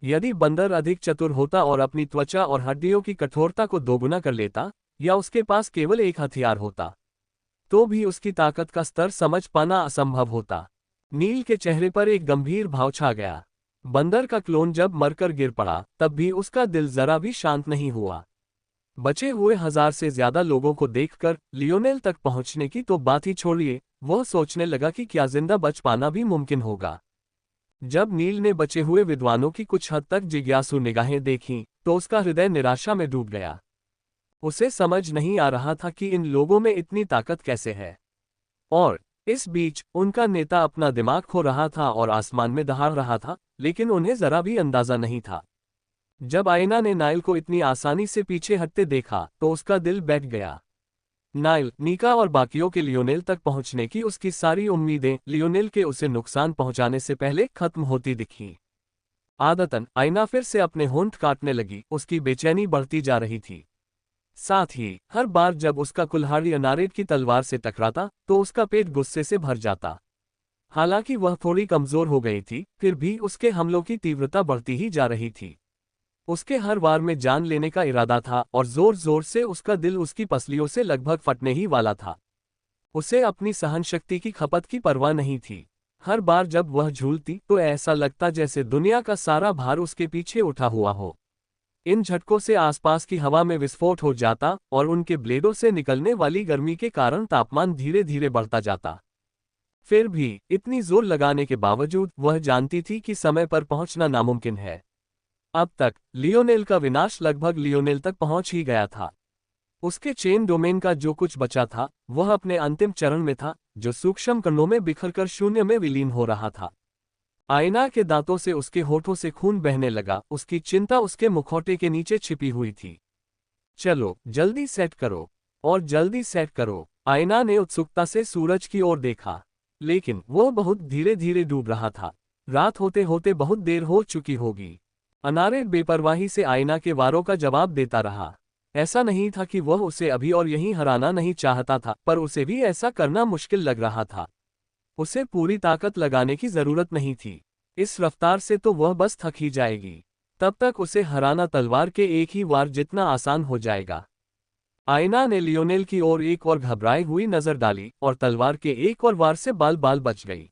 [SPEAKER 1] यदि बंदर अधिक चतुर होता और अपनी त्वचा और हड्डियों की कठोरता को दोगुना कर लेता, या उसके पास केवल एक हथियार होता, तो भी उसकी ताकत का स्तर समझ पाना असंभव होता। नील के चेहरे पर एक गंभीर भाव छा गया। बंदर का क्लोन जब मरकर गिर पड़ा, तब भी उसका दिल जरा भी शांत नहीं हुआ। बचे हुए 1000 से ज्यादा लोगों को देखकर लियोनेल तक पहुंचने की तो बात ही छोड़िए, वह सोचने लगा कि क्या जिंदा बच पाना भी मुमकिन होगा। जब नील ने बचे हुए विद्वानों की कुछ हद तक जिज्ञासु निगाहें देखीं, तो उसका हृदय निराशा में डूब गया। उसे समझ नहीं आ रहा था कि इन लोगों में इतनी ताकत कैसे है। और इस बीच उनका नेता अपना दिमाग खो रहा था और आसमान में दहाड़ रहा था, लेकिन उन्हें जरा भी अंदाजा नहीं था। जब आयना ने नाइल को इतनी आसानी से पीछे हटते देखा तो उसका दिल बैठ गया। नाइल, नीका और बाकियों के लियोनेल तक पहुंचने की उसकी सारी उम्मीदें लियोनेल के उसे नुकसान पहुंचाने से पहले खत्म होती दिखीं। आदतन आयना फिर से अपने होंठ काटने लगी, उसकी बेचैनी बढ़ती जा रही थी। साथ ही हर बार जब उसका कुल्हाड़ी अनारेट की तलवार से टकराता तो उसका पेट गुस्से से भर जाता। हालांकि वह थोड़ी कमजोर हो गई थी, फिर भी उसके हमलों की तीव्रता बढ़ती ही जा रही थी। उसके हर वार में जान लेने का इरादा था और जोर जोर से उसका दिल उसकी पसलियों से लगभग फटने ही वाला था। उसे अपनी सहनशक्ति की खपत की परवाह नहीं थी। हर बार जब वह झूलती तो ऐसा लगता जैसे दुनिया का सारा भार उसके पीछे उठा हुआ हो। इन झटकों से आसपास की हवा में विस्फोट हो जाता और उनके ब्लेडों से निकलने वाली गर्मी के कारण तापमान धीरे धीरे बढ़ता जाता। फिर भी इतनी जोर लगाने के बावजूद वह जानती थी कि समय पर पहुंचना नामुमकिन है। अब तक लियोनेल का विनाश लगभग लियोनेल तक पहुंच ही गया था। उसके चेन डोमेन का जो कुछ बचा था वह अपने अंतिम चरण में था, जो सूक्ष्म कणों में बिखरकर शून्य में विलीन हो रहा था। आयना के दांतों से उसके होठों से खून बहने लगा, उसकी चिंता उसके मुखौटे के नीचे छिपी हुई थी। चलो जल्दी सेट करो, और जल्दी सेट करो। आयना ने उत्सुकता से सूरज की ओर देखा, लेकिन वह बहुत धीरे धीरे डूब रहा था। रात होते होते बहुत देर हो चुकी होगी। अनारेट बेपरवाही से आयना के वारों का जवाब देता रहा। ऐसा नहीं था कि वह उसे अभी और यहीं हराना नहीं चाहता था, पर उसे भी ऐसा करना मुश्किल लग रहा था। उसे पूरी ताकत लगाने की जरूरत नहीं थी। इस रफ्तार से तो वह बस थक ही जाएगी। तब तक उसे हराना तलवार के एक ही वार जितना आसान हो जाएगा। आयना ने लियोनेल की ओर एक और घबराई हुई नजर डाली और तलवार के एक और वार से बाल बाल बच गई।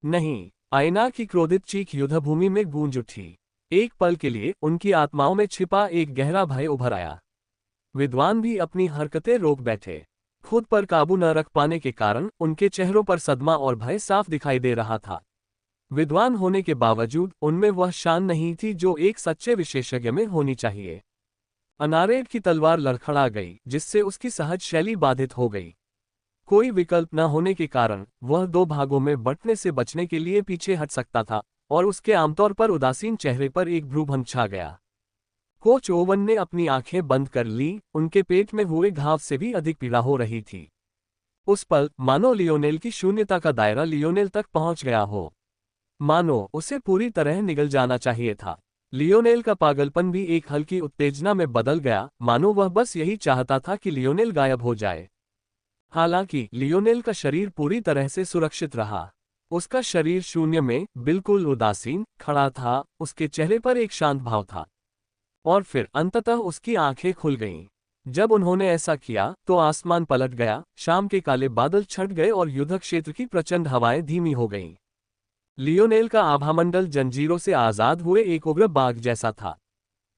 [SPEAKER 1] नहीं, आयना की क्रोधित चीख युद्धभूमि में गूंज उठी। एक पल के लिए उनकी आत्माओं में छिपा एक गहरा भय उभर आया। विद्वान भी अपनी हरकतें रोक बैठे। खुद पर काबू न रख पाने के कारण उनके चेहरों पर सदमा और भय साफ दिखाई दे रहा था। विद्वान होने के बावजूद उनमें वह शान नहीं थी जो एक सच्चे विशेषज्ञ में होनी चाहिए। अनारेट की तलवार लड़खड़ा गई, जिससे उसकी सहज शैली बाधित हो गई। कोई विकल्प न होने के कारण वह 2 भागों में बंटने से बचने के लिए पीछे हट सकता था, और उसके आमतौर पर उदासीन चेहरे पर एक भ्रूभंग छा गया। कोच ओवन ने अपनी आंखें बंद कर ली, उनके पेट में हुए घाव से भी अधिक पीड़ा हो रही थी। उस पल मानो लियोनेल की शून्यता का दायरा लियोनेल तक पहुंच गया हो। मानो उसे पूरी तरह निगल जाना चाहिए था। लियोनेल का पागलपन भी एक हल्की उत्तेजना में बदल गया, मानो वह बस यही चाहता था कि लियोनेल गायब हो जाए। हालांकि लियोनेल का शरीर पूरी तरह से सुरक्षित रहा। उसका शरीर शून्य में बिल्कुल उदासीन खड़ा था, उसके चेहरे पर एक शांत भाव था। और फिर अंततः उसकी आंखें खुल गईं। जब उन्होंने ऐसा किया तो आसमान पलट गया, शाम के काले बादल छट गए और युद्ध क्षेत्र की प्रचंड हवाएं धीमी हो गईं। लियोनेल का आभामंडल जंजीरों से आजाद हुए एक उग्र बाघ जैसा था।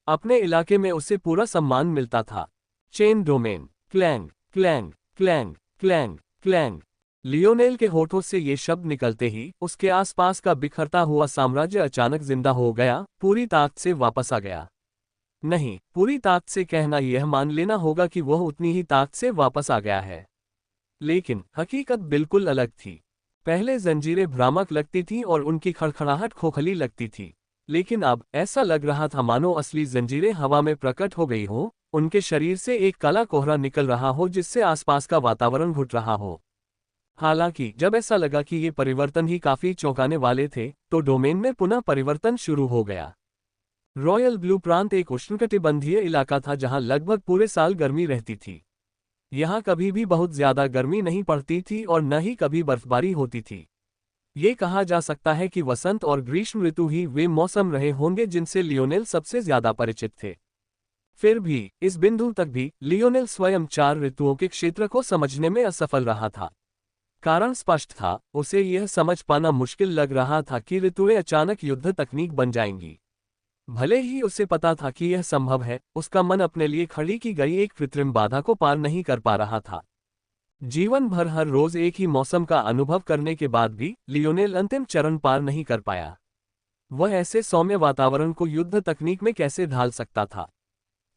[SPEAKER 1] अपने इलाके में उसे पूरा सम्मान मिलता था। Chain domain. Clang clang clang clang clang. Lionel के होठों से ये शब्द निकलते ही उसके आसपास का बिखरता हुआ साम्राज्य अचानक जिंदा हो गया, पूरी ताकत से वापस आ गया। नहीं, पूरी ताकत से कहना यह मान लेना होगा कि वह उतनी ही ताकत से वापस आ गया है। लेकिन हकीकत बिल्कुल अलग थी। पहले जंजीरें भ्रामक लगती थीं और उनकी खड़खड़ाहट खोखली लगती थी, लेकिन अब ऐसा लग रहा था मानो असली जंजीरें हवा में प्रकट हो गई हों, उनके शरीर से एक काला कोहरा निकल रहा हो जिससे आसपास का वातावरण घुट रहा हो। हालांकि जब ऐसा लगा कि ये परिवर्तन ही काफी चौंकाने वाले थे, तो डोमेन में पुनः परिवर्तन शुरू हो गया। रॉयल ब्लू प्रांत एक उष्णकटिबंधीय इलाका था जहां लगभग पूरे साल गर्मी रहती थी। यहाँ कभी भी बहुत ज्यादा गर्मी नहीं पड़ती थी और न ही कभी बर्फबारी होती थी। ये कहा जा सकता है कि वसंत और ग्रीष्म ऋतु ही वे मौसम रहे होंगे जिनसे लियोनेल सबसे ज्यादा परिचित थे। फिर भी इस बिंदु तक भी लियोनेल स्वयं 4 ऋतुओं के क्षेत्र को समझने में असफल रहा था। कारण स्पष्ट था, उसे यह समझ पाना मुश्किल लग रहा था कि ऋतुएं अचानक युद्ध तकनीक बन जाएंगी। भले ही उसे पता था कि यह संभव है, उसका मन अपने लिए खड़ी की गई एक कृत्रिम बाधा को पार नहीं कर पा रहा था। जीवन भर हर रोज एक ही मौसम का अनुभव करने के बाद भी लियोनेल अंतिम चरण पार नहीं कर पाया। वह ऐसे सौम्य वातावरण को युद्ध तकनीक में कैसे ढाल सकता था,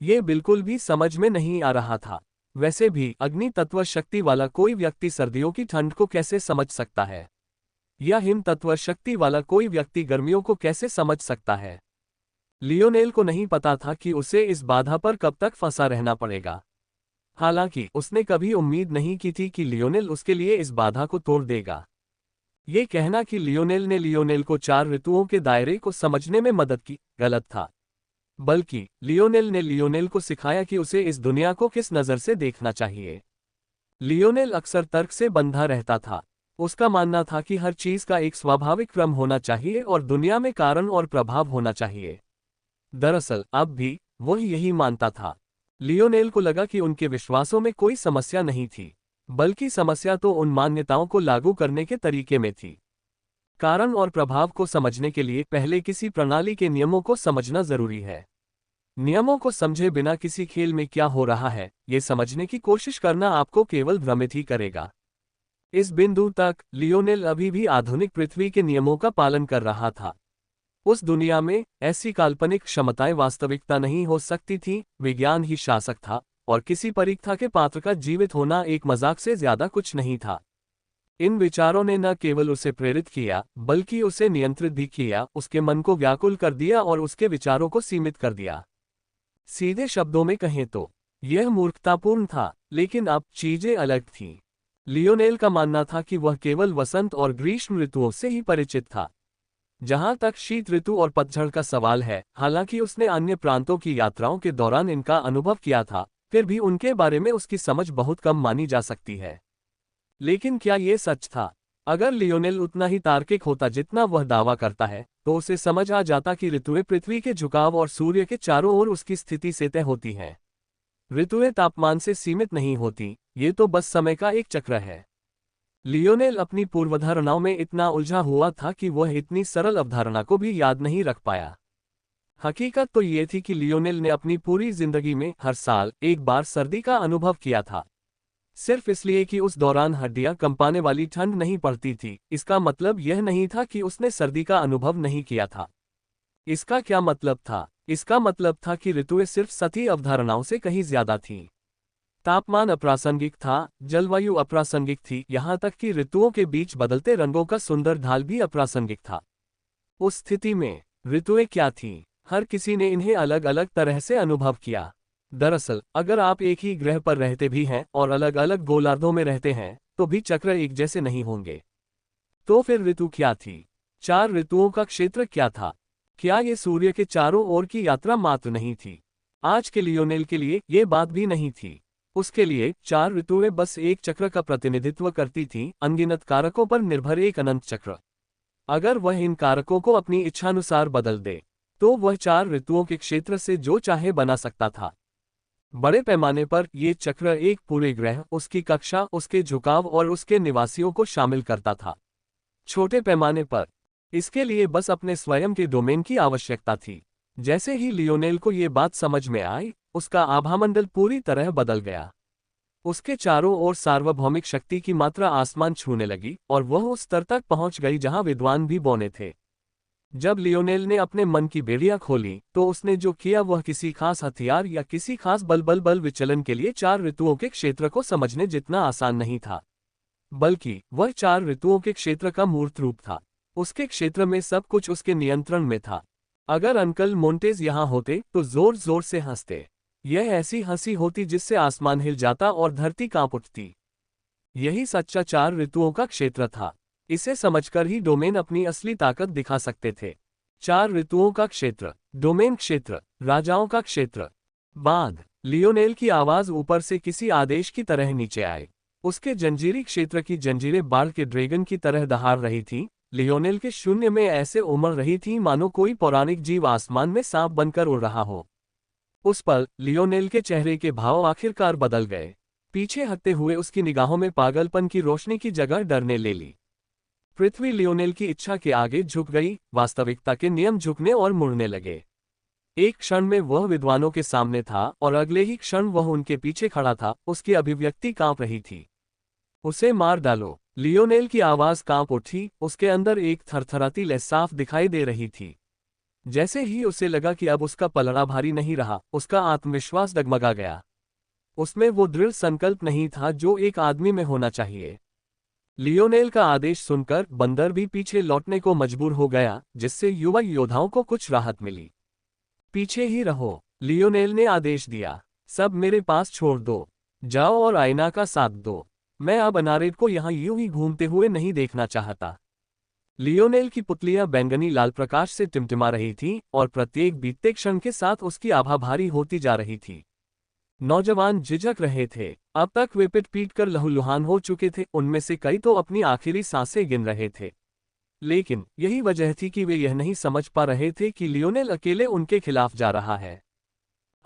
[SPEAKER 1] ये बिल्कुल भी समझ में नहीं आ रहा था। वैसे भी अग्नि तत्व शक्ति वाला कोई व्यक्ति सर्दियों की ठंड को कैसे समझ सकता है, या हिम तत्व शक्ति वाला कोई व्यक्ति गर्मियों को कैसे समझ सकता है। लियोनेल को नहीं पता था कि उसे इस बाधा पर कब तक फंसा रहना पड़ेगा। हालांकि उसने कभी उम्मीद नहीं की थी कि लियोनेल उसके लिए इस बाधा को तोड़ देगा। ये कहना कि लियोनेल ने लियोनेल को 4 ऋतुओं के दायरे को समझने में मदद की, गलत था। बल्कि लियोनेल ने लियोनेल को सिखाया कि उसे इस दुनिया को किस नज़र से देखना चाहिए। लियोनेल अक्सर तर्क से बंधा रहता था। उसका मानना था कि हर चीज का एक स्वाभाविक क्रम होना चाहिए और दुनिया में कारण और प्रभाव होना चाहिए। दरअसल अब भी वह यही मानता था। लियोनेल को लगा कि उनके विश्वासों में कोई समस्या नहीं थी, बल्कि समस्या तो उन मान्यताओं को लागू करने के तरीके में थी। कारण और प्रभाव को समझने के लिए पहले किसी प्रणाली के नियमों को समझना जरूरी है। नियमों को समझे बिना किसी खेल में क्या हो रहा है, ये समझने की कोशिश करना आपको केवल भ्रमित ही करेगा। इस बिंदु तक लियोनेल अभी भी आधुनिक पृथ्वी के नियमों का पालन कर रहा था। उस दुनिया में ऐसी काल्पनिक क्षमताएं वास्तविकता नहीं हो सकती थीं, विज्ञान ही शासक था और किसी परीक्षा के पात्र का जीवित होना एक मजाक से ज्यादा कुछ नहीं था। इन विचारों ने न केवल उसे प्रेरित किया, बल्कि उसे नियंत्रित भी किया, उसके मन को व्याकुल कर दिया और उसके विचारों को सीमित कर दिया। सीधे शब्दों में कहें तो यह मूर्खतापूर्ण था, लेकिन अब चीजें अलग थीं। लियोनेल का मानना था कि वह केवल वसंत और ग्रीष्म ऋतुओं से ही परिचित था। जहां तक शीत ऋतु और पतझड़ का सवाल है, हालांकि उसने अन्य प्रांतों की यात्राओं के दौरान इनका अनुभव किया था, फिर भी उनके बारे में उसकी समझ बहुत कम मानी जा सकती है। लेकिन क्या ये सच था? अगर लियोनेल उतना ही तार्किक होता जितना वह दावा करता है, तो उसे समझ आ जाता कि ऋतुएं पृथ्वी के झुकाव और सूर्य के चारों ओर उसकी स्थिति से तय होती हैं। ऋतुएं तापमान से सीमित नहीं होती, ये तो बस समय का एक चक्र है। लियोनेल अपनी पूर्वधारणाओं में इतना उलझा हुआ था कि वह इतनी सरल अवधारणा को भी याद नहीं रख पाया। हकीकत तो ये थी कि लियोनेल ने अपनी पूरी जिंदगी में हर साल एक बार सर्दी का अनुभव किया था। सिर्फ इसलिए कि उस दौरान हड्डियां कंपाने वाली ठंड नहीं पड़ती थी, इसका मतलब यह नहीं था कि उसने सर्दी का अनुभव नहीं किया था। इसका क्या मतलब था? इसका मतलब था कि ऋतुएं सिर्फ सतही अवधारणाओं से कहीं ज्यादा थीं। तापमान अप्रासंगिक था, जलवायु अप्रासंगिक थी, यहाँ तक कि ऋतुओं के बीच बदलते रंगों का सुंदर ढाल भी अप्रासंगिक था। उस स्थिति में ऋतुएं क्या थीं? हर किसी ने इन्हें अलग अलग तरह से अनुभव किया। दरअसल अगर आप एक ही ग्रह पर रहते भी हैं और अलग अलग गोलार्धों में रहते हैं तो भी चक्र एक जैसे नहीं होंगे। तो फिर ऋतु क्या थी? 4 ऋतुओं का क्षेत्र क्या था? क्या ये सूर्य के चारों ओर की यात्रा मात्र नहीं थी? आज के लियोनेल के लिए ये बात भी नहीं थी। उसके लिए 4 ऋतुएं बस एक चक्र का प्रतिनिधित्व करती थीं, अनगिनत कारकों पर निर्भर एक अनंत चक्र। अगर वह इन कारकों को अपनी इच्छानुसार बदल दे तो वह 4 ऋतुओं के क्षेत्र से जो चाहे बना सकता था। बड़े पैमाने पर ये चक्र एक पूरे ग्रह, उसकी कक्षा, उसके झुकाव और उसके निवासियों को शामिल करता था। छोटे पैमाने पर इसके लिए बस अपने स्वयं के डोमेन की आवश्यकता थी। जैसे ही लियोनेल को ये बात समझ में आई, उसका आभामंडल पूरी तरह बदल गया। उसके चारों ओर सार्वभौमिक शक्ति की मात्रा आसमान छूने लगी और वह उस स्तर तक पहुंच गई जहां विद्वान भी बौने थे। जब लियोनेल ने अपने मन की बेड़ियां खोली तो उसने जो किया वह किसी खास हथियार या किसी खास बल विचलन के लिए 4 ऋतुओं के क्षेत्र को समझने जितना आसान नहीं था, बल्कि वह 4 ऋतुओं के क्षेत्र का मूर्त रूप था। उसके क्षेत्र में सब कुछ उसके नियंत्रण में था। अगर अंकल मोंटेज यहाँ होते तो जोर जोर से हंसते। यह ऐसी हंसी होती जिससे आसमान हिल जाता और धरती कांप उठती। यही सच्चा 4 ऋतुओं का क्षेत्र था। इसे समझकर ही डोमेन अपनी असली ताकत दिखा सकते थे। 4 ऋतुओं का क्षेत्र, डोमेन क्षेत्र, राजाओं का क्षेत्र। बाद लियोनेल की आवाज ऊपर से किसी आदेश की तरह नीचे आए। उसके जंजीरी क्षेत्र की जंजीरें बाढ़ के ड्रैगन की तरह दहाड़ रही थीं। लियोनेल के शून्य में ऐसे उमड़ रही थी मानो कोई पौराणिक जीव आसमान में सांप बनकर उड़ रहा हो। उस पल लियोनेल के चेहरे के भाव आखिरकार बदल गए। पीछे हटते हुए उसकी निगाहों में पागलपन की रोशनी की जगह डर ने ले ली। पृथ्वी लियोनेल की इच्छा के आगे झुक गई, वास्तविकता के नियम झुकने और मुड़ने लगे। एक क्षण में वह विद्वानों के सामने था और अगले ही क्षण वह उनके पीछे खड़ा था। उसकी अभिव्यक्ति कांप रही थी। उसे मार डालो, लियोनेल की आवाज कांप उठी। उसके अंदर एक थरथराती लय साफ दिखाई दे रही थी। जैसे ही उसे लगा कि अब उसका पलड़ा भारी नहीं रहा, उसका आत्मविश्वास डगमगा गया। उसमें वो दृढ़ संकल्प नहीं था जो एक आदमी में होना चाहिए। लियोनेल का आदेश सुनकर बंदर भी पीछे लौटने को मजबूर हो गया, जिससे युवा योद्धाओं को कुछ राहत मिली। पीछे ही रहो, लियोनेल ने आदेश दिया। सब मेरे पास छोड़ दो। जाओ और आईना का साथ दो। मैं अब अनारेट को यहाँ यूं ही घूमते हुए नहीं देखना चाहता। लियोनेल की पुतलियां बैंगनी लाल प्रकाश से टिमटिमा रही थीं और प्रत्येक बीतते क्षण के साथ उसकी आभा भारी होती जा रही थी। नौजवान झिझक रहे थे। अब तक वे पिट पीट कर लहूलुहान हो चुके थे। उनमें से कई तो अपनी आखिरी सांसें गिन रहे थे। लेकिन यही वजह थी कि वे यह नहीं समझ पा रहे थे कि लियोनेल अकेले उनके खिलाफ जा रहा है।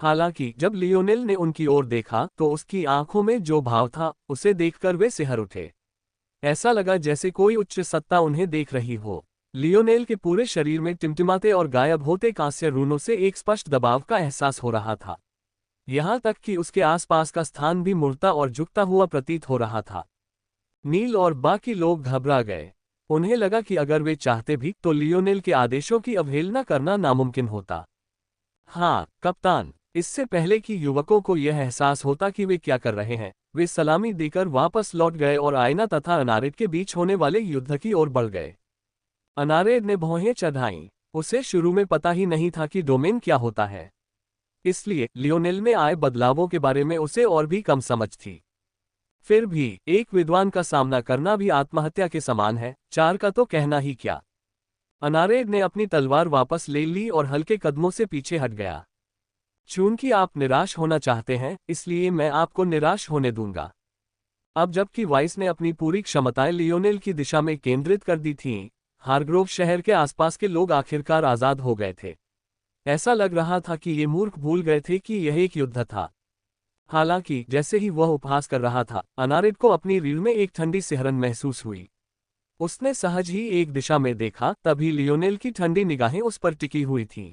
[SPEAKER 1] हालांकि जब लियोनेल ने उनकी ओर देखा तो उसकी आंखों में जो भाव था, उसे देखकर वे सिहर उठे। ऐसा लगा जैसे कोई उच्च सत्ता उन्हें देख रही हो। लियोनेल के पूरे शरीर में टिमटिमाते और गायब होते कांस्य रूनों से एक स्पष्ट दबाव का एहसास हो रहा था। यहां तक कि उसके आसपास का स्थान भी मुड़ता और झुकता हुआ प्रतीत हो रहा था। नील और बाकी लोग घबरा गए। उन्हें लगा कि अगर वे चाहते भी तो लियोनेल के आदेशों की अवहेलना करना नामुमकिन होता। हाँ कप्तान, इससे पहले कि युवकों को यह एहसास होता कि वे क्या कर रहे हैं, वे सलामी देकर वापस लौट गए और आयना तथा अनारेट के बीच होने वाले युद्ध की ओर बढ़ गए। अनारेट ने भौहें चढ़ाईं। उसे शुरू में पता ही नहीं था कि डोमेन क्या होता है, इसलिए लियोनेल में आए बदलावों के बारे में उसे और भी कम समझ थी। फिर भी एक विद्वान का सामना करना भी आत्महत्या के समान है, 4 का तो कहना ही क्या। अनारेट ने अपनी तलवार वापस ले ली और हल्के कदमों से पीछे हट गया। चूंकि आप निराश होना चाहते हैं, इसलिए मैं आपको निराश होने दूंगा। अब जबकि वाइस ने अपनी पूरी क्षमताएं लियोनेल की दिशा में केंद्रित कर दी थीं, हारग्रोव शहर के आसपास के लोग आखिरकार आजाद हो गए थे। ऐसा लग रहा था कि ये मूर्ख भूल गए थे कि यह एक युद्ध था। हालांकि जैसे ही वह उपहास कर रहा था, अनारेट को अपनी रीढ़ में एक ठंडी सिहरन महसूस हुई। उसने सहज ही एक दिशा में देखा, तभी लियोनेल की ठंडी निगाहें उस पर टिकी हुई थीं।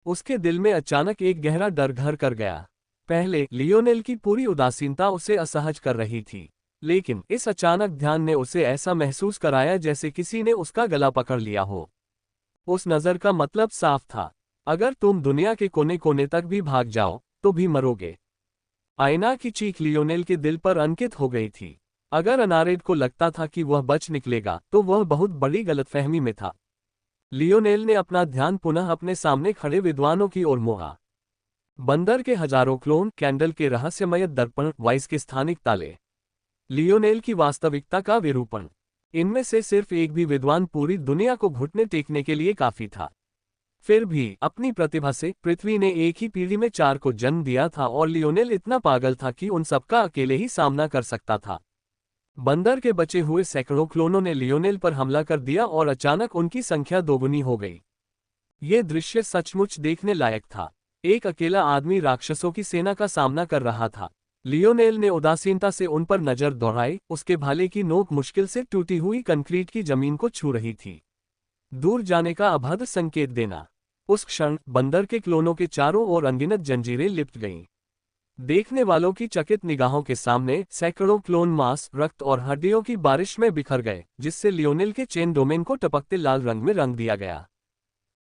[SPEAKER 1] उसके दिल में अचानक एक गहरा डर घर कर गया। पहले लियोनेल की पूरी उदासीनता उसे असहज कर रही थी, लेकिन इस अचानक ध्यान ने उसे ऐसा महसूस कराया जैसे किसी ने उसका गला पकड़ लिया हो। उस नज़र का मतलब साफ था, अगर तुम दुनिया के कोने कोने तक भी भाग जाओ तो भी मरोगे। आईना की चीख लियोनेल के दिल पर अंकित हो गई थी। अगर अनारेट को लगता था कि वह बच निकलेगा तो वह बहुत बड़ी गलतफहमी में था। लियोनेल ने अपना ध्यान पुनः अपने सामने खड़े विद्वानों की ओर मोड़ा। बंदर के हजारों क्लोन, कैंडल के रहस्यमय दर्पण, वाइस के स्थानिक ताले, लियोनेल की वास्तविकता का विरूपण। इनमें से सिर्फ एक भी विद्वान पूरी दुनिया को घुटने टेकने के लिए काफी था। फिर भी अपनी प्रतिभा से पृथ्वी ने एक ही पीढ़ी में 4 को जन्म दिया था और लियोनेल इतना पागल था कि उन सबका अकेले ही सामना कर सकता था। बंदर के बचे हुए सैकड़ों क्लोनों ने लियोनेल पर हमला कर दिया और अचानक उनकी संख्या दोगुनी हो गई। ये दृश्य सचमुच देखने लायक था। एक अकेला आदमी राक्षसों की सेना का सामना कर रहा था। लियोनेल ने उदासीनता से उन पर नजर दौड़ाई, उसके भाले की नोक मुश्किल से टूटी हुई कंक्रीट की जमीन को छू रही थी। दूर जाने का अभद्र संकेत देना। उस क्षण बंदर के क्लोनों के चारों ओर अनगिनत जंजीरें लिपट गईं। देखने वालों की चकित निगाहों के सामने सैकड़ों क्लोन मांस, रक्त और हड्डियों की बारिश में बिखर गए, जिससे लियोनेल के चेन डोमेन को टपकते लाल रंग में रंग दिया गया।